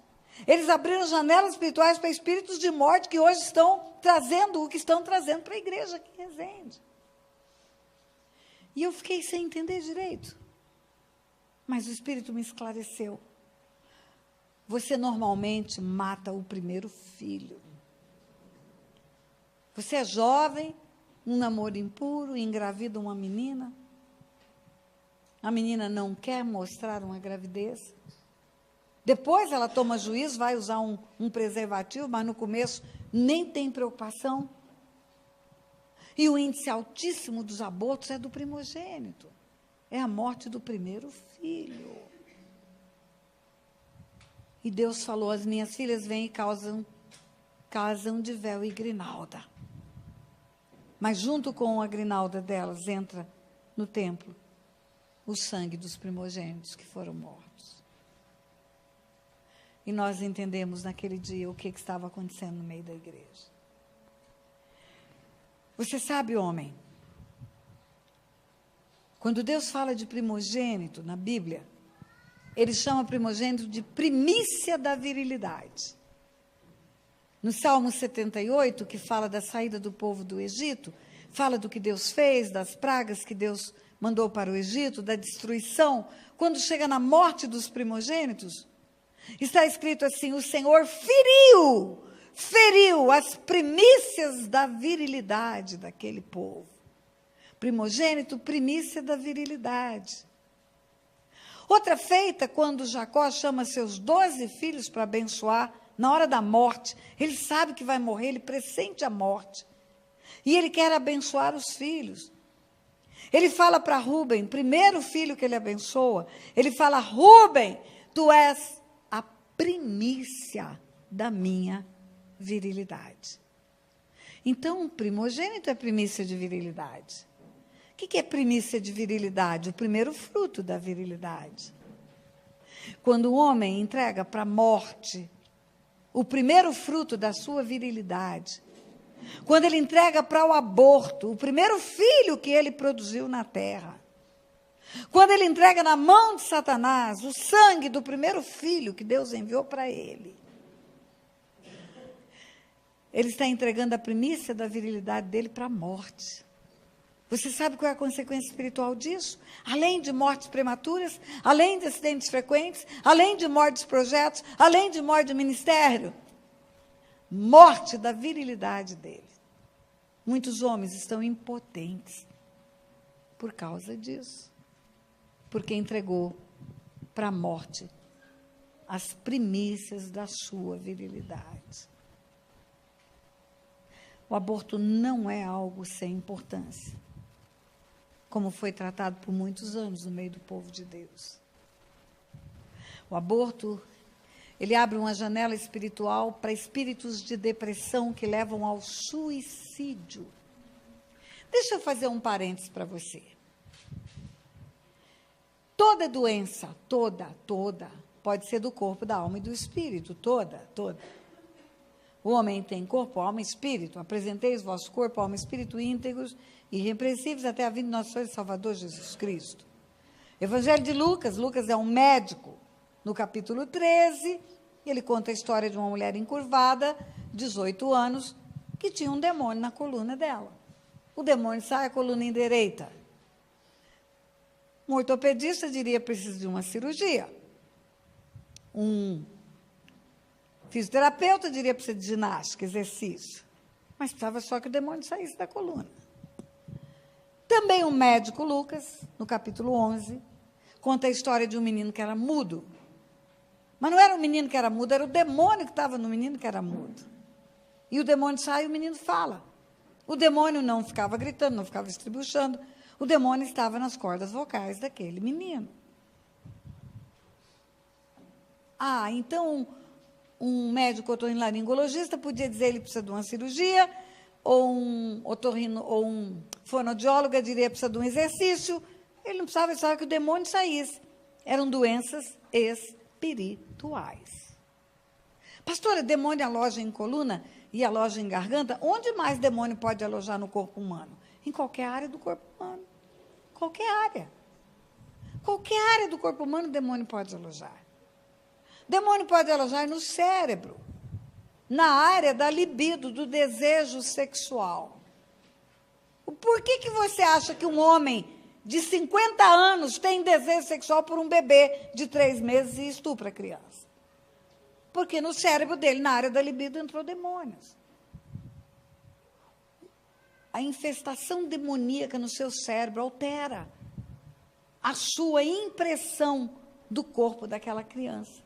eles abriram janelas espirituais para espíritos de morte que hoje estão trazendo o que estão trazendo para a igreja aqui em Resende. E eu fiquei sem entender direito. Mas o Espírito me esclareceu. Você normalmente mata o primeiro filho. Você é jovem, um namoro impuro, engravida uma menina. A menina não quer mostrar uma gravidez. Depois ela toma juízo, vai usar um preservativo, mas no começo nem tem preocupação. E o índice altíssimo dos abortos é do primogênito. É a morte do primeiro filho. E Deus falou, as minhas filhas vêm e casam de véu e grinalda. Mas junto com a grinalda delas entra no templo o sangue dos primogênitos que foram mortos. E nós entendemos naquele dia o que estava acontecendo no meio da igreja. Você sabe, homem, quando Deus fala de primogênito na Bíblia, Ele chama primogênito de primícia da virilidade. No Salmo 78, que fala da saída do povo do Egito, fala do que Deus fez, das pragas que Deus mandou para o Egito, da destruição. Quando chega na morte dos primogênitos, Está escrito assim: o Senhor feriu as primícias da virilidade daquele povo. Primogênito, primícia da virilidade. Outra feita, quando Jacó chama seus 12 filhos para abençoar, na hora da morte, ele sabe que vai morrer, ele pressente a morte. E ele quer abençoar os filhos. Ele fala para Rúben, primeiro filho que ele abençoa, ele fala: Rúben, tu és a primícia da minha virilidade. Então, o primogênito é primícia de virilidade. O que é primícia de virilidade? O primeiro fruto da virilidade. Quando o homem entrega para a morte o primeiro fruto da sua virilidade, quando ele entrega para o aborto o primeiro filho que ele produziu na terra, quando ele entrega na mão de Satanás o sangue do primeiro filho que Deus enviou para ele, ele está entregando a primícia da virilidade dele para a morte. Você sabe qual é a consequência espiritual disso? Além de mortes prematuras, além de acidentes frequentes, além de mortes de projetos, além de morte de ministério, morte da virilidade dele. Muitos homens estão impotentes por causa disso, porque entregou para a morte as primícias da sua virilidade. O aborto não é algo sem importância, como foi tratado por muitos anos no meio do povo de Deus. O aborto, ele abre uma janela espiritual para espíritos de depressão que levam ao suicídio. Deixa eu fazer um parênteses para você. Toda doença, toda, pode ser do corpo, da alma e do espírito, toda. O homem tem corpo, alma e espírito. Apresentei os vossos corpo, alma e espírito íntegros e irrepreensíveis até a vinda do nosso Senhor e Salvador Jesus Cristo. Evangelho de Lucas. Lucas é um médico. No capítulo 13, ele conta a história de uma mulher encurvada, 18 anos, que tinha um demônio na coluna dela. O demônio sai, a coluna endireita. Um ortopedista diria: precisa de uma cirurgia. Um fisioterapeuta diria: precisa de ginástica, exercício. Mas precisava só que o demônio saísse da coluna. Também o médico Lucas, no capítulo 11, conta a história de um menino que era mudo. Mas não era o menino que era mudo, era o demônio que estava no menino que era mudo. E o demônio sai e o menino fala. O demônio não ficava gritando, não ficava estribuchando. O demônio estava nas cordas vocais daquele menino. Então um médico otorrinolaringologista podia dizer: ele precisa de uma cirurgia, ou um fonoaudiólogo diria: precisa de um exercício. Ele não precisava, ele precisava que o demônio saísse. Eram doenças espirituais. Pastora, demônio aloja em coluna e aloja em garganta? Onde mais demônio pode alojar no corpo humano? Em qualquer área do corpo humano. Qualquer área. Qualquer área do corpo humano o demônio pode alojar. Demônio pode alojar no cérebro, na área da libido, do desejo sexual. Por que você acha que um homem de 50 anos tem desejo sexual por um bebê de 3 meses e estupra a criança? Porque no cérebro dele, na área da libido, entrou demônios. A infestação demoníaca no seu cérebro altera a sua impressão do corpo daquela criança.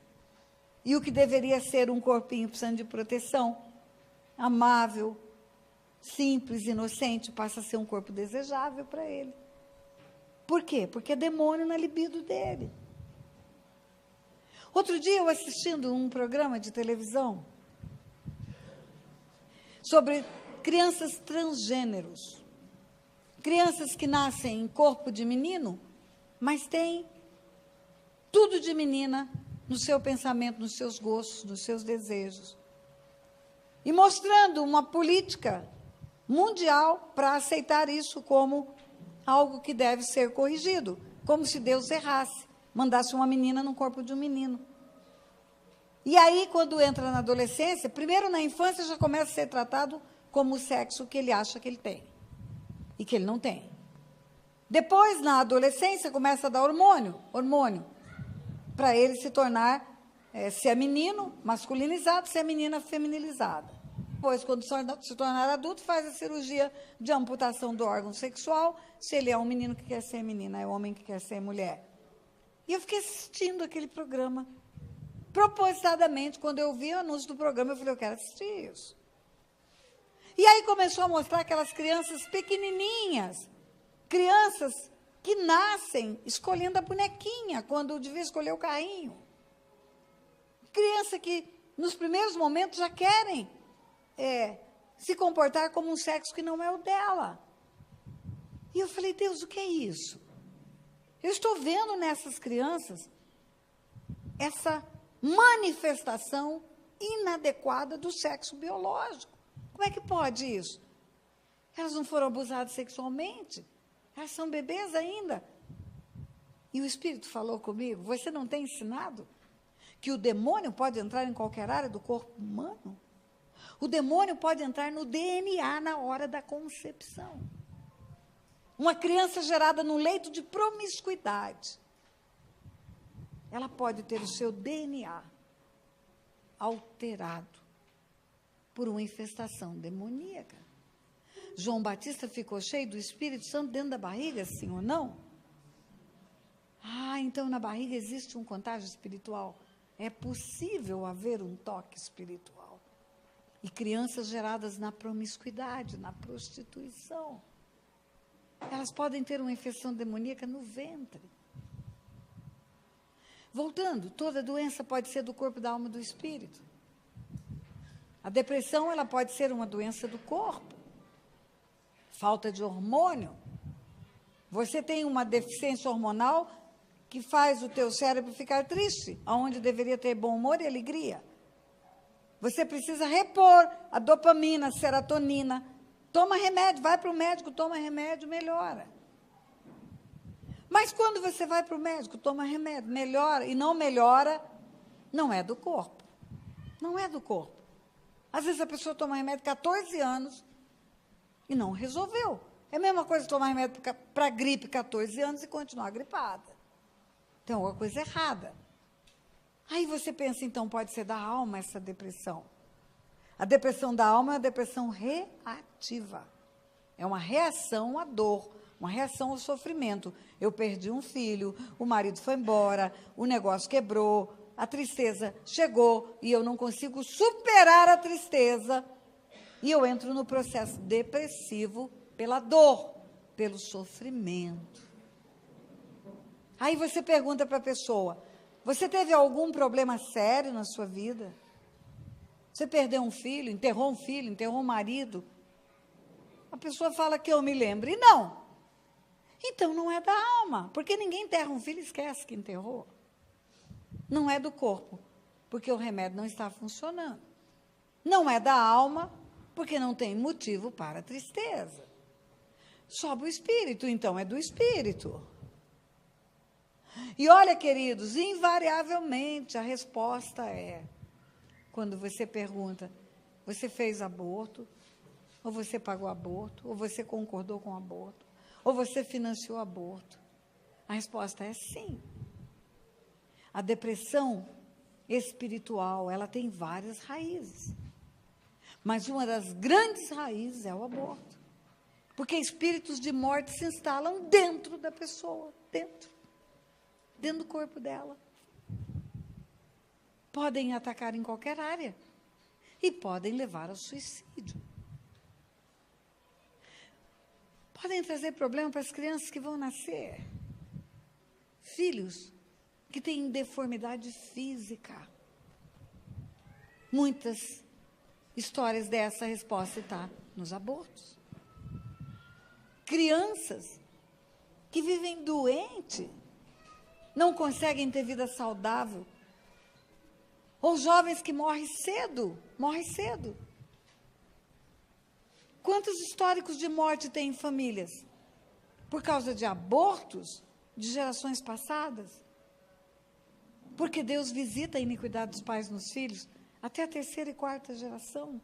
E o que deveria ser um corpinho precisando de proteção, amável, simples, inocente, passa a ser um corpo desejável para ele. Por quê? Porque é demônio na libido dele. Outro dia, eu assistindo um programa de televisão sobre crianças transgêneros. Crianças que nascem em corpo de menino, mas têm tudo de menina no seu pensamento, nos seus gostos, nos seus desejos. E mostrando uma política mundial para aceitar isso como algo que deve ser corrigido, como se Deus errasse, mandasse uma menina no corpo de um menino. E aí, quando entra na adolescência, primeiro na infância já começa a ser tratado como o sexo que ele acha que ele tem e que ele não tem. Depois, na adolescência, começa a dar hormônio, para ele se tornar se é menino, masculinizado, se é menina, feminilizada. Depois, quando se tornar adulto, faz a cirurgia de amputação do órgão sexual, se ele é um menino que quer ser menina, é um homem que quer ser mulher. E eu fiquei assistindo aquele programa. Propositadamente, quando eu vi o anúncio do programa, eu falei, eu quero assistir isso. E aí começou a mostrar aquelas crianças pequenininhas, crianças que nascem escolhendo a bonequinha, quando devia escolher o carrinho. Criança que, nos primeiros momentos, já querem se comportar como um sexo que não é o dela. E eu falei, Deus, o que é isso? Eu estou vendo nessas crianças essa manifestação inadequada do sexo biológico. Como é que pode isso? Elas não foram abusadas sexualmente? Elas são bebês ainda? E o Espírito falou comigo, você não tem ensinado que o demônio pode entrar em qualquer área do corpo humano? O demônio pode entrar no DNA na hora da concepção. Uma criança gerada no leito de promiscuidade, ela pode ter o seu DNA alterado por uma infestação demoníaca. João Batista ficou cheio do Espírito Santo dentro da barriga, sim ou não? Então na barriga existe um contágio espiritual. É possível haver um toque espiritual. E crianças geradas na promiscuidade, na prostituição, elas podem ter uma infecção demoníaca no ventre. Voltando, toda doença pode ser do corpo, da alma e do espírito. A depressão, ela pode ser uma doença do corpo. Falta de hormônio. Você tem uma deficiência hormonal que faz o teu cérebro ficar triste, onde deveria ter bom humor e alegria. Você precisa repor a dopamina, a serotonina. Toma remédio, vai para o médico, toma remédio, melhora. Mas quando você vai para o médico, toma remédio, melhora, e não melhora, não é do corpo. Não é do corpo. Às vezes a pessoa toma remédio 14 anos e não resolveu. É a mesma coisa tomar remédio para gripe 14 anos e continuar gripada. Tem alguma coisa errada. Aí você pensa, então, pode ser da alma essa depressão. A depressão da alma é uma depressão reativa. É uma reação à dor, uma reação ao sofrimento. Eu perdi um filho, o marido foi embora, o negócio quebrou, a tristeza chegou e eu não consigo superar a tristeza. E eu entro no processo depressivo pela dor, pelo sofrimento. Aí você pergunta para a pessoa, você teve algum problema sério na sua vida? Você perdeu um filho, enterrou um marido? A pessoa fala que eu me lembre. Não. Então não é da alma, porque ninguém enterra um filho e esquece que enterrou. Não é do corpo, porque o remédio não está funcionando. Não é da alma, porque não tem motivo para a tristeza. Sobe o espírito, então é do espírito. E olha, queridos, invariavelmente a resposta é, quando você pergunta, você fez aborto, ou você pagou aborto, ou você concordou com o aborto, ou você financiou o aborto? A resposta é sim. A depressão espiritual, ela tem várias raízes. Mas uma das grandes raízes é o aborto. Porque espíritos de morte se instalam dentro da pessoa, dentro do corpo dela. Podem atacar em qualquer área e podem levar ao suicídio. Podem trazer problema para as crianças que vão nascer. Filhos que têm deformidade física. Muitas histórias dessa resposta está nos abortos. Crianças que vivem doentes, não conseguem ter vida saudável. Ou jovens que morrem cedo. Quantos históricos de morte tem em famílias? Por causa de abortos de gerações passadas? Porque Deus visita a iniquidade dos pais nos filhos até a 3ª e 4ª geração.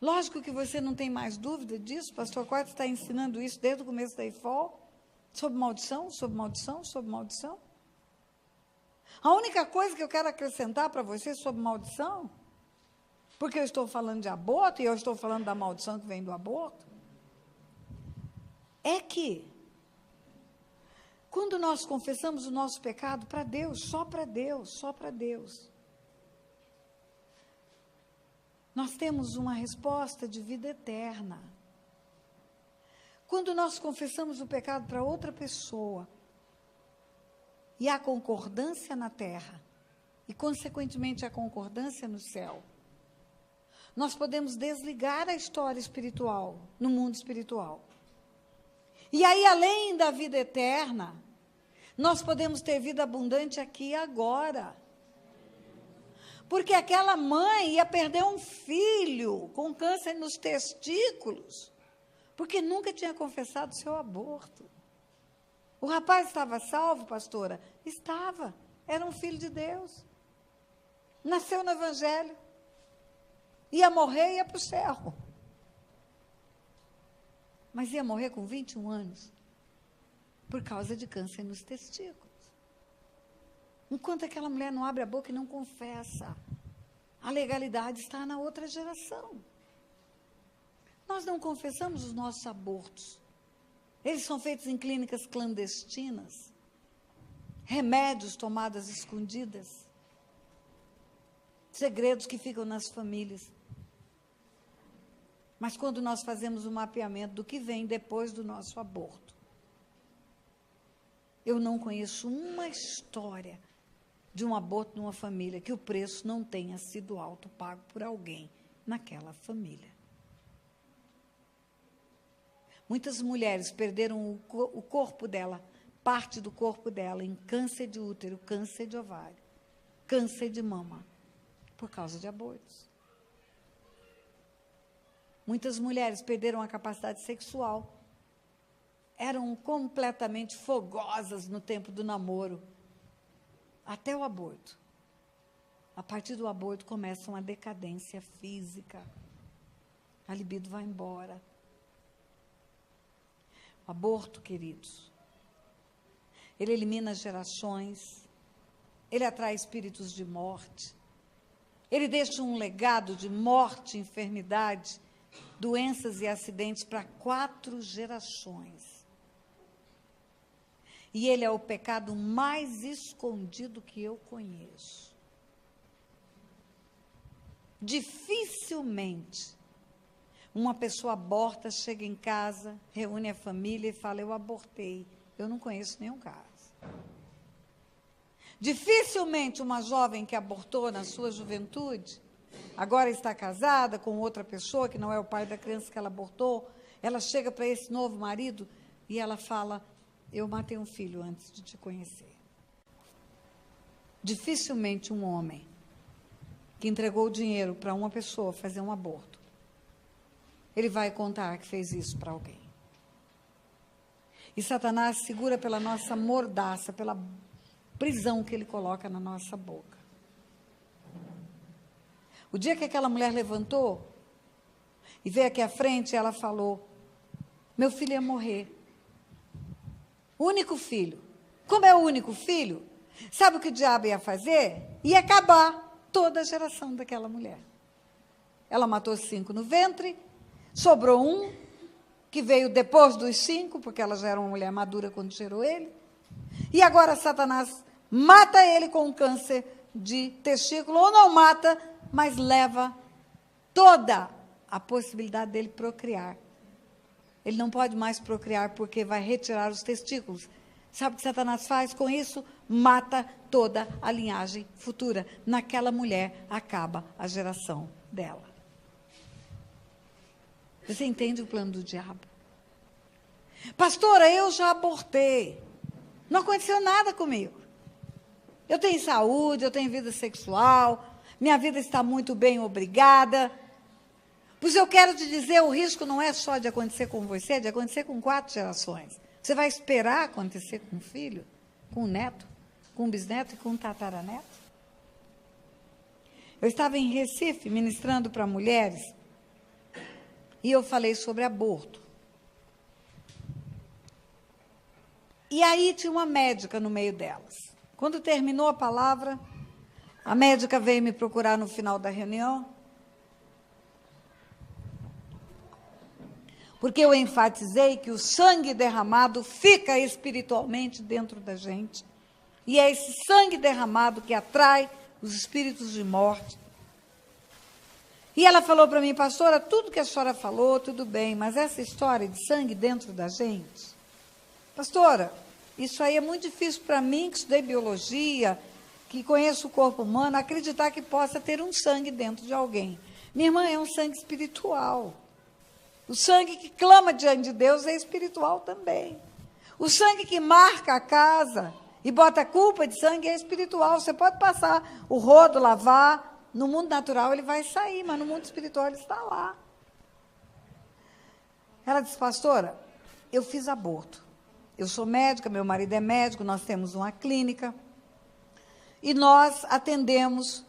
Lógico que você não tem mais dúvida disso, o pastor Cortes está ensinando isso desde o começo da IFOL, sobre maldição. A única coisa que eu quero acrescentar para você sobre maldição, porque eu estou falando de aborto e eu estou falando da maldição que vem do aborto, é que quando nós confessamos o nosso pecado para Deus, só para Deus, só para Deus, nós temos uma resposta de vida eterna. Quando nós confessamos o pecado para outra pessoa, e há concordância na terra, e consequentemente a concordância no céu, nós podemos desligar a história espiritual, no mundo espiritual. E aí, além da vida eterna, nós podemos ter vida abundante aqui e agora. Porque aquela mãe ia perder um filho com câncer nos testículos, porque nunca tinha confessado o seu aborto. O rapaz estava salvo, pastora? Estava. Era um filho de Deus. Nasceu no Evangelho. Ia morrer e ia para o céu. Mas ia morrer com 21 anos, por causa de câncer nos testículos. Enquanto aquela mulher não abre a boca e não confessa, a legalidade está na outra geração. Nós não confessamos os nossos abortos. Eles são feitos em clínicas clandestinas, remédios tomadas escondidas, segredos que ficam nas famílias. Mas quando nós fazemos o mapeamento do que vem depois do nosso aborto, eu não conheço uma história de um aborto numa família que o preço não tenha sido alto, pago por alguém naquela família. Muitas mulheres perderam o corpo dela, parte do corpo dela, em câncer de útero, câncer de ovário, câncer de mama, por causa de abortos. Muitas mulheres perderam a capacidade sexual, eram completamente fogosas no tempo do namoro, até o aborto. A partir do aborto começa uma decadência física, a libido vai embora. O aborto, queridos, ele elimina gerações, ele atrai espíritos de morte, ele deixa um legado de morte, enfermidade, doenças e acidentes para 4 gerações. E ele é o pecado mais escondido que eu conheço. Dificilmente uma pessoa aborta, chega em casa, reúne a família e fala, eu abortei. Eu não conheço nenhum caso. Dificilmente uma jovem que abortou na sua juventude, agora está casada com outra pessoa, que não é o pai da criança que ela abortou, ela chega para esse novo marido e ela fala, eu matei um filho antes de te conhecer. Dificilmente um homem que entregou o dinheiro para uma pessoa fazer um aborto, ele vai contar que fez isso para alguém. E Satanás segura pela nossa mordaça, pela prisão que ele coloca na nossa boca. O dia que aquela mulher levantou e veio aqui à frente, ela falou, meu filho ia morrer. Único filho. Como é o único filho, sabe o que o diabo ia fazer? Ia acabar toda a geração daquela mulher. Ela matou 5 no ventre, sobrou um, que veio depois dos 5, porque ela já era uma mulher madura quando gerou ele. E agora Satanás mata ele com um câncer de testículo, ou não mata, mas leva toda a possibilidade dele procriar. Ele não pode mais procriar porque vai retirar os testículos. Sabe o que Satanás faz com isso? Mata toda a linhagem futura. Naquela mulher acaba a geração dela. Você entende o plano do diabo? Pastora, eu já abortei. Não aconteceu nada comigo. Eu tenho saúde, eu tenho vida sexual, minha vida está muito bem, obrigada. Pois eu quero te dizer, o risco não é só de acontecer com você, é de acontecer com 4 gerações. Você vai esperar acontecer com um filho, com um neto, com um bisneto e com um tataraneto? Eu estava em Recife ministrando para mulheres e eu falei sobre aborto. E aí tinha uma médica no meio delas. Quando terminou a palavra, a médica veio me procurar no final da reunião, porque eu enfatizei que o sangue derramado fica espiritualmente dentro da gente. E é esse sangue derramado que atrai os espíritos de morte. E ela falou para mim, pastora, tudo que a senhora falou, tudo bem, mas essa história de sangue dentro da gente, pastora, isso aí é muito difícil para mim, que estudei biologia, que conheço o corpo humano, acreditar que possa ter um sangue dentro de alguém. Minha irmã, é um sangue espiritual. O sangue que clama diante de Deus é espiritual também. O sangue que marca a casa e bota a culpa de sangue é espiritual. Você pode passar o rodo, lavar, no mundo natural ele vai sair, mas no mundo espiritual ele está lá. Ela disse, pastora, eu fiz aborto. Eu sou médica, meu marido é médico, nós temos uma clínica e nós atendemos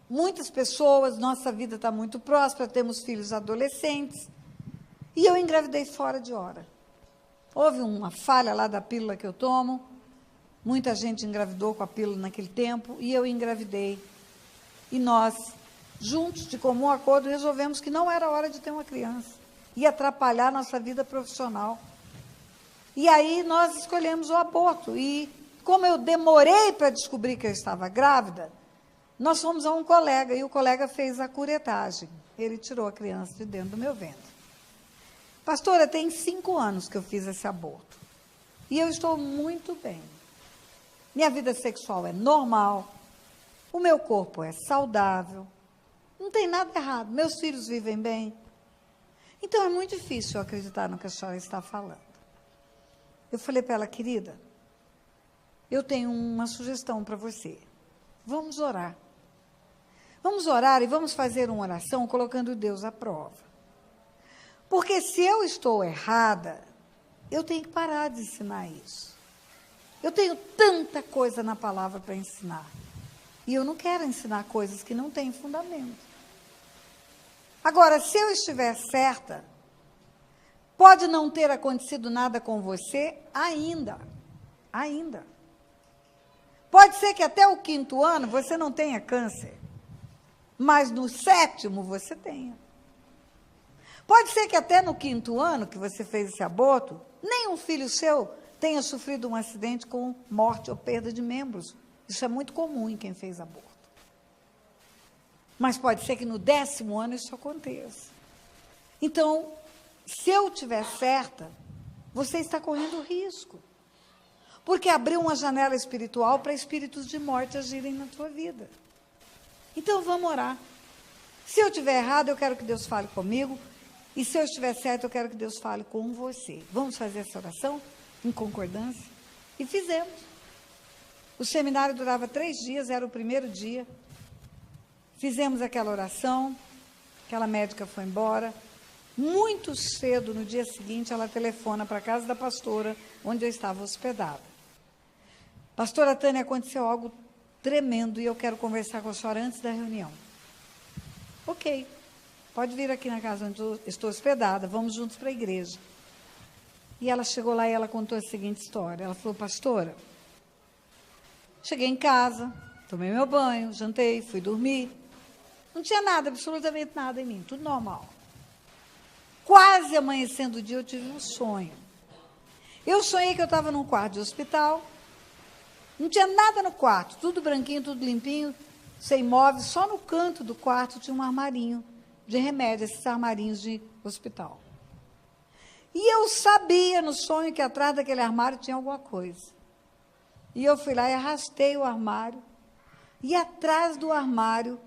muitas pessoas, nossa vida está muito próspera, temos filhos adolescentes, e eu engravidei fora de hora. Houve uma falha lá da pílula que eu tomo, muita gente engravidou com a pílula naquele tempo, e eu engravidei. E nós, juntos, de comum acordo, resolvemos que não era hora de ter uma criança, ia atrapalhar nossa vida profissional. E aí nós escolhemos o aborto, e como eu demorei para descobrir que eu estava grávida, nós fomos a um colega, e o colega fez a curetagem. Ele tirou a criança de dentro do meu ventre. Pastora, tem 5 anos que eu fiz esse aborto. E eu estou muito bem. Minha vida sexual é normal. O meu corpo é saudável. Não tem nada errado. Meus filhos vivem bem. Então, é muito difícil eu acreditar no que a senhora está falando. Eu falei para ela, querida, eu tenho uma sugestão para você. Vamos orar. Vamos orar e vamos fazer uma oração colocando Deus à prova. Porque se eu estou errada, eu tenho que parar de ensinar isso. Eu tenho tanta coisa na palavra para ensinar. E eu não quero ensinar coisas que não têm fundamento. Agora, se eu estiver certa, pode não ter acontecido nada com você ainda. Ainda. Pode ser que até o 5º ano você não tenha câncer, mas no 7º você tenha. Pode ser que até no 5º ano que você fez esse aborto, nenhum filho seu tenha sofrido um acidente com morte ou perda de membros. Isso é muito comum em quem fez aborto. Mas pode ser que no 10º ano isso aconteça. Então, se eu estiver certa, você está correndo risco. Porque abriu uma janela espiritual para espíritos de morte agirem na tua vida. Então, vamos orar. Se eu estiver errado, eu quero que Deus fale comigo. E se eu estiver certo, eu quero que Deus fale com você. Vamos fazer essa oração em concordância? E fizemos. O seminário durava 3 dias, era o primeiro dia. Fizemos aquela oração, aquela médica foi embora. Muito cedo, no dia seguinte, ela telefona para a casa da pastora, onde eu estava hospedada. Pastora Tânia, aconteceu algo tremendo e eu quero conversar com a senhora antes da reunião. Ok, pode vir aqui na casa onde eu estou hospedada, vamos juntos para a igreja. E ela chegou lá e ela contou a seguinte história. Ela falou, pastora, cheguei em casa, tomei meu banho, jantei, fui dormir. Não tinha nada, absolutamente nada em mim, tudo normal. Quase amanhecendo o dia, eu tive um sonho. Eu sonhei que eu estava num quarto de hospital, não tinha nada no quarto, tudo branquinho, tudo limpinho, sem móveis, só no canto do quarto tinha um armarinho de remédio, esses armarinhos de hospital. E eu sabia no sonho que atrás daquele armário tinha alguma coisa. E eu fui lá e arrastei o armário, e atrás do armário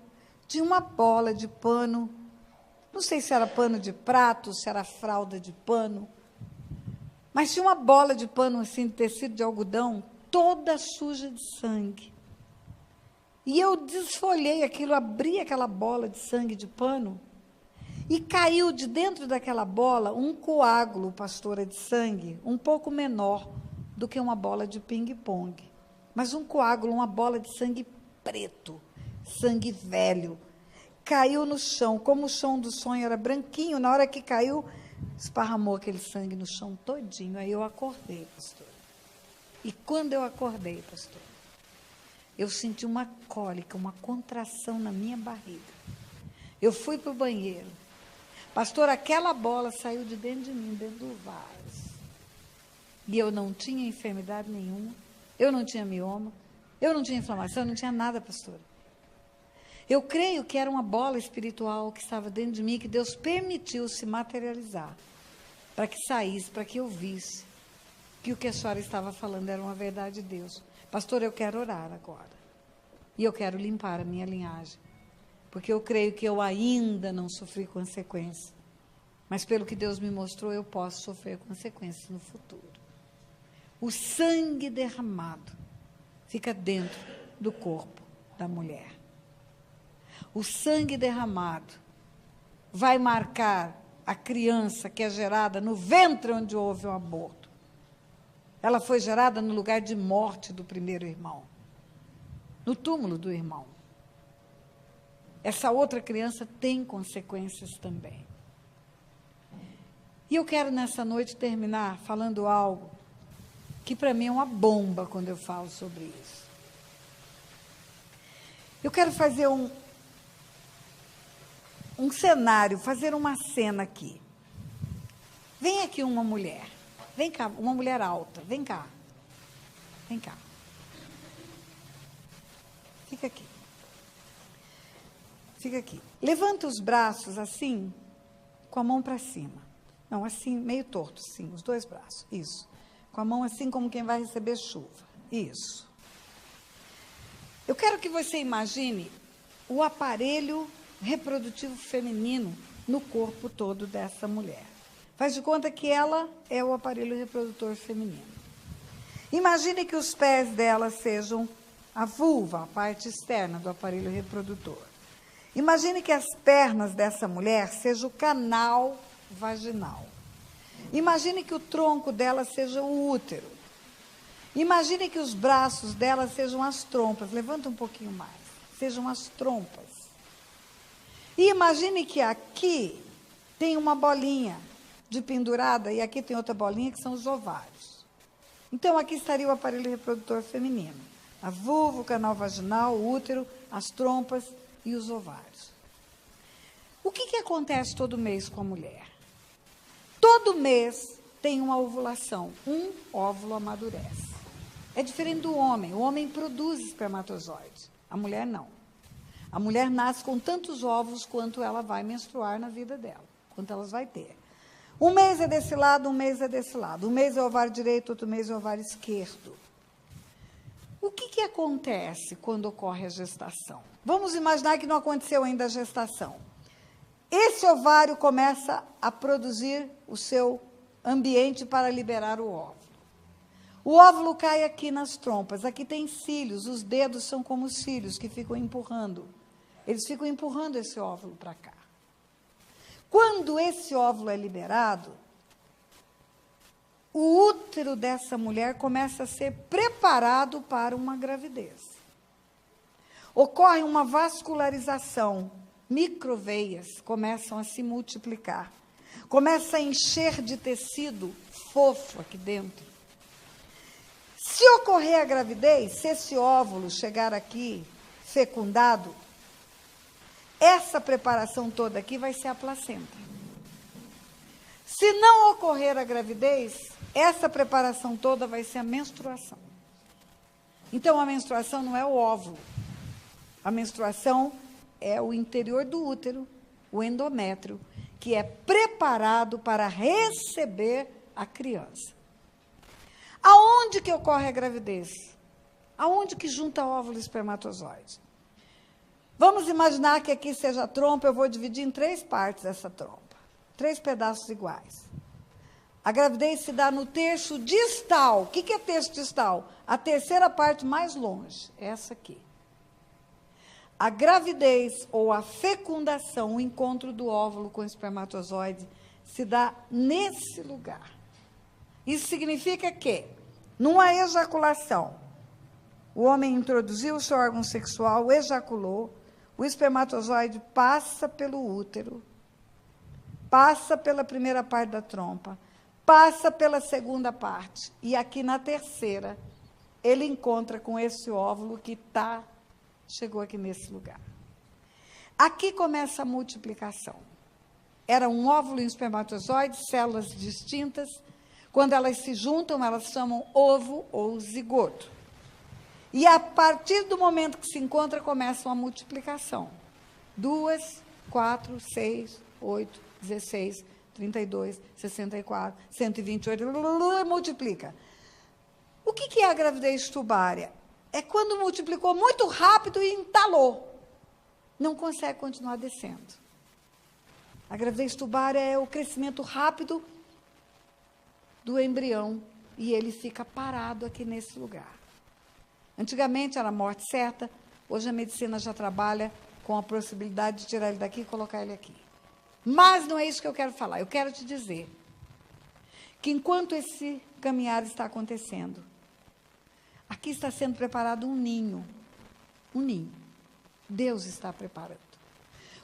tinha uma bola de pano, não sei se era pano de prato, se era fralda de pano, mas tinha uma bola de pano assim, de tecido de algodão, toda suja de sangue. E eu desfolhei aquilo, abri aquela bola de sangue de pano, e caiu de dentro daquela bola um coágulo, pastora, de sangue, um pouco menor do que uma bola de ping-pong. Mas um coágulo, uma bola de sangue preto, sangue velho, caiu no chão. Como o chão do sonho era branquinho, na hora que caiu, esparramou aquele sangue no chão todinho. Aí eu acordei, pastora. E quando eu acordei, pastor, eu senti uma cólica, uma contração na minha barriga. Eu fui para o banheiro. Pastor, aquela bola saiu de dentro de mim, dentro do vaso. E eu não tinha enfermidade nenhuma, eu não tinha mioma, eu não tinha inflamação, eu não tinha nada, pastor. Eu creio que era uma bola espiritual que estava dentro de mim, que Deus permitiu se materializar, para que saísse, para que eu visse que o que a senhora estava falando era uma verdade de Deus. Pastor, eu quero orar agora. E eu quero limpar a minha linhagem. Porque eu creio que eu ainda não sofri consequências. Mas pelo que Deus me mostrou, eu posso sofrer consequências no futuro. O sangue derramado fica dentro do corpo da mulher. O sangue derramado vai marcar a criança que é gerada no ventre onde houve um aborto. Ela foi gerada no lugar de morte do primeiro irmão, no túmulo do irmão. Essa outra criança tem consequências também. E eu quero nessa noite terminar falando algo que para mim é uma bomba quando eu falo sobre isso. Eu quero fazer um cenário, fazer uma cena aqui. Vem aqui uma mulher. Vem cá, uma mulher alta. Vem cá. Vem cá. Fica aqui. Fica aqui. Levanta os braços assim, com a mão para cima. Não, assim, meio torto, sim, os dois braços. Isso. Com a mão assim como quem vai receber chuva. Isso. Eu quero que você imagine o aparelho reprodutivo feminino no corpo todo dessa mulher. Faz de conta que ela é o aparelho reprodutor feminino. Imagine que os pés dela sejam a vulva, a parte externa do aparelho reprodutor. Imagine que as pernas dessa mulher sejam o canal vaginal. Imagine que o tronco dela seja o útero. Imagine que os braços dela sejam as trompas. Levanta um pouquinho mais. Sejam as trompas. E imagine que aqui tem uma bolinha de pendurada e aqui tem outra bolinha que são os ovários. Então, aqui estaria o aparelho reprodutor feminino. A vulva, o canal vaginal, o útero, as trompas e os ovários. O que acontece todo mês com a mulher? Todo mês tem uma ovulação. Um óvulo amadurece. É diferente do homem. O homem produz espermatozoides. A mulher não. A mulher nasce com tantos óvulos quanto ela vai menstruar na vida dela. Quanto elas vai ter. Um mês é desse lado, um mês é desse lado. Um mês é o ovário direito, outro mês é o ovário esquerdo. O que acontece quando ocorre a gestação? Vamos imaginar que não aconteceu ainda a gestação. Esse ovário começa a produzir o seu ambiente para liberar o óvulo. O óvulo cai aqui nas trompas. Aqui tem cílios, os dedos são como os cílios que ficam empurrando. Eles ficam empurrando esse óvulo para cá. Quando esse óvulo é liberado, o útero dessa mulher começa a ser preparado para uma gravidez. Ocorre uma vascularização, microveias começam a se multiplicar, começa a encher de tecido fofo aqui dentro. Se ocorrer a gravidez, se esse óvulo chegar aqui fecundado, essa preparação toda aqui vai ser a placenta. Se não ocorrer a gravidez, essa preparação toda vai ser a menstruação. Então, a menstruação não é o óvulo. A menstruação é o interior do útero, o endométrio, que é preparado para receber a criança. Aonde que ocorre a gravidez? Aonde que junta óvulo e espermatozoide? Vamos imaginar que aqui seja a trompa, eu vou dividir em 3 partes essa trompa. 3 pedaços iguais. A gravidez se dá no terço distal. O que é terço distal? A terceira parte mais longe, essa aqui. A gravidez ou a fecundação, o encontro do óvulo com o espermatozoide, se dá nesse lugar. Isso significa que, numa ejaculação, o homem introduziu o seu órgão sexual, ejaculou, o espermatozoide passa pelo útero, passa pela primeira parte da trompa, passa pela segunda parte, e aqui na terceira, ele encontra com esse óvulo que chegou aqui nesse lugar. Aqui começa a multiplicação. Era um óvulo e um espermatozoide, células distintas. Quando elas se juntam, elas chamam ovo ou zigoto. E a partir do momento que se encontra, começa uma multiplicação. 2, 4, 6, 8, 16, 32, 64, 128, multiplica. O que é a gravidez tubária? É quando multiplicou muito rápido e entalou. Não consegue continuar descendo. A gravidez tubária é o crescimento rápido do embrião e ele fica parado aqui nesse lugar. Antigamente era a morte certa, hoje a medicina já trabalha com a possibilidade de tirar ele daqui e colocar ele aqui. Mas não é isso que eu quero falar. Eu quero te dizer que enquanto esse caminhar está acontecendo, aqui está sendo preparado um ninho. Um ninho. Deus está preparando.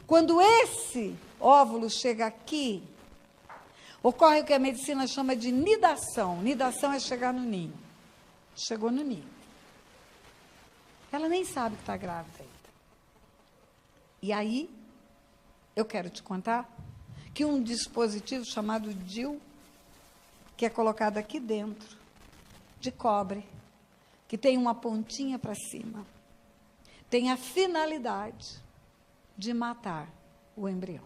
Quando esse óvulo chega aqui, ocorre o que a medicina chama de nidação. Nidação é chegar no ninho. Chegou no ninho. Ela nem sabe que está grávida ainda. E aí, eu quero te contar que um dispositivo chamado DIU, que é colocado aqui dentro, de cobre, que tem uma pontinha para cima, tem a finalidade de matar o embrião.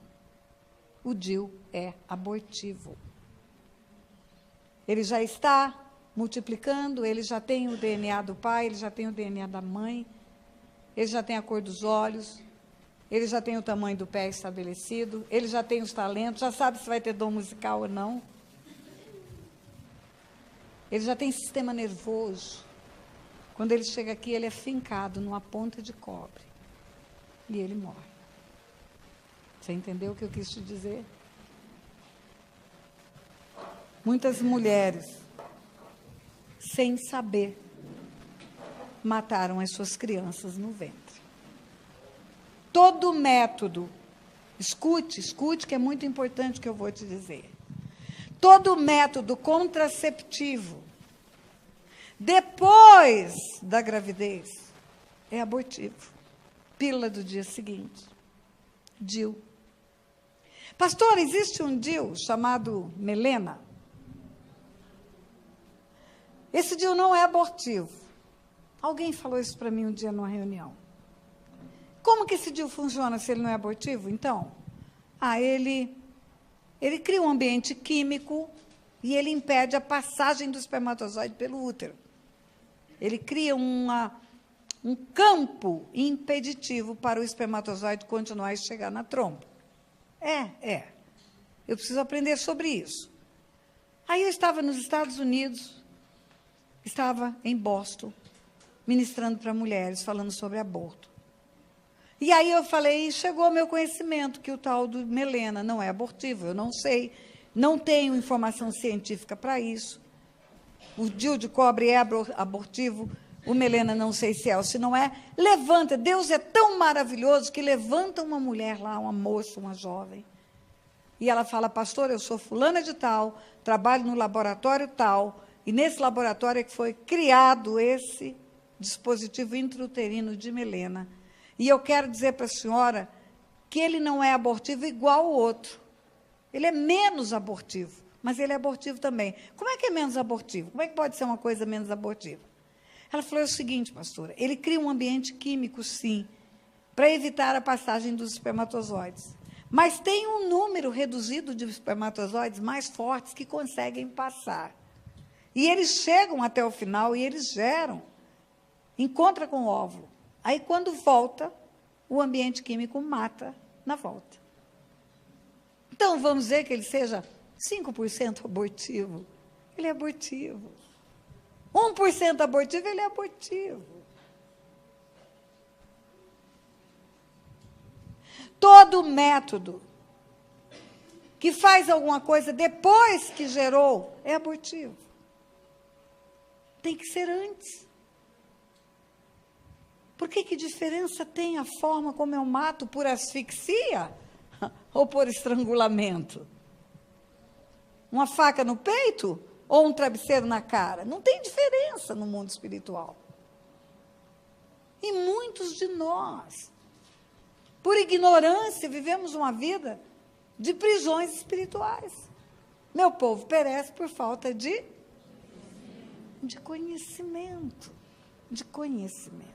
O DIU é abortivo. Ele já está multiplicando, ele já tem o DNA do pai, ele já tem o DNA da mãe, ele já tem a cor dos olhos, ele já tem o tamanho do pé estabelecido, ele já tem os talentos, já sabe se vai ter dom musical ou não. Ele já tem sistema nervoso. Quando ele chega aqui, ele é fincado numa ponta de cobre. E ele morre. Você entendeu o que eu quis te dizer? Muitas mulheres, sem saber, mataram as suas crianças no ventre. Todo método, escute, que é muito importante o que eu vou te dizer. Todo método contraceptivo, depois da gravidez, é abortivo. Pílula do dia seguinte. DIU. Pastor, existe um DIU chamado Melena? Esse DIU não é abortivo. Alguém falou isso para mim um dia numa reunião. Como que esse DIU funciona se ele não é abortivo, então? Ele cria um ambiente químico e ele impede a passagem do espermatozoide pelo útero. Ele cria um campo impeditivo para o espermatozoide continuar a chegar na trompa. Eu preciso aprender sobre isso. Aí eu estava nos Estados Unidos, estava em Boston, ministrando para mulheres, falando sobre aborto. E aí eu falei, chegou ao meu conhecimento que o tal do Melena não é abortivo, eu não sei, não tenho informação científica para isso. O DIU de cobre é abortivo, o Melena não sei se é ou se não é. Levanta, Deus é tão maravilhoso que levanta uma mulher lá, uma moça, uma jovem. E ela fala, pastor, eu sou fulana de tal, trabalho no laboratório tal, e nesse laboratório é que foi criado esse dispositivo intrauterino de Melena. E eu quero dizer para a senhora que ele não é abortivo igual ao outro. Ele é menos abortivo, mas ele é abortivo também. Como é que é menos abortivo? Como é que pode ser uma coisa menos abortiva? Ela falou o seguinte, pastora, ele cria um ambiente químico, sim, para evitar a passagem dos espermatozoides. Mas tem um número reduzido de espermatozoides mais fortes que conseguem passar. E eles chegam até o final e eles geram. Encontra com o óvulo. Aí, quando volta, o ambiente químico mata na volta. Então, vamos dizer que ele seja 5% abortivo. Ele é abortivo. 1% abortivo, ele é abortivo. Todo método que faz alguma coisa depois que gerou é abortivo. Tem que ser antes. Por que diferença tem a forma como eu mato, por asfixia ou por estrangulamento? Uma faca no peito ou um travesseiro na cara. Não tem diferença no mundo espiritual. E muitos de nós, por ignorância, vivemos uma vida de prisões espirituais. Meu povo perece por falta de conhecimento. De conhecimento.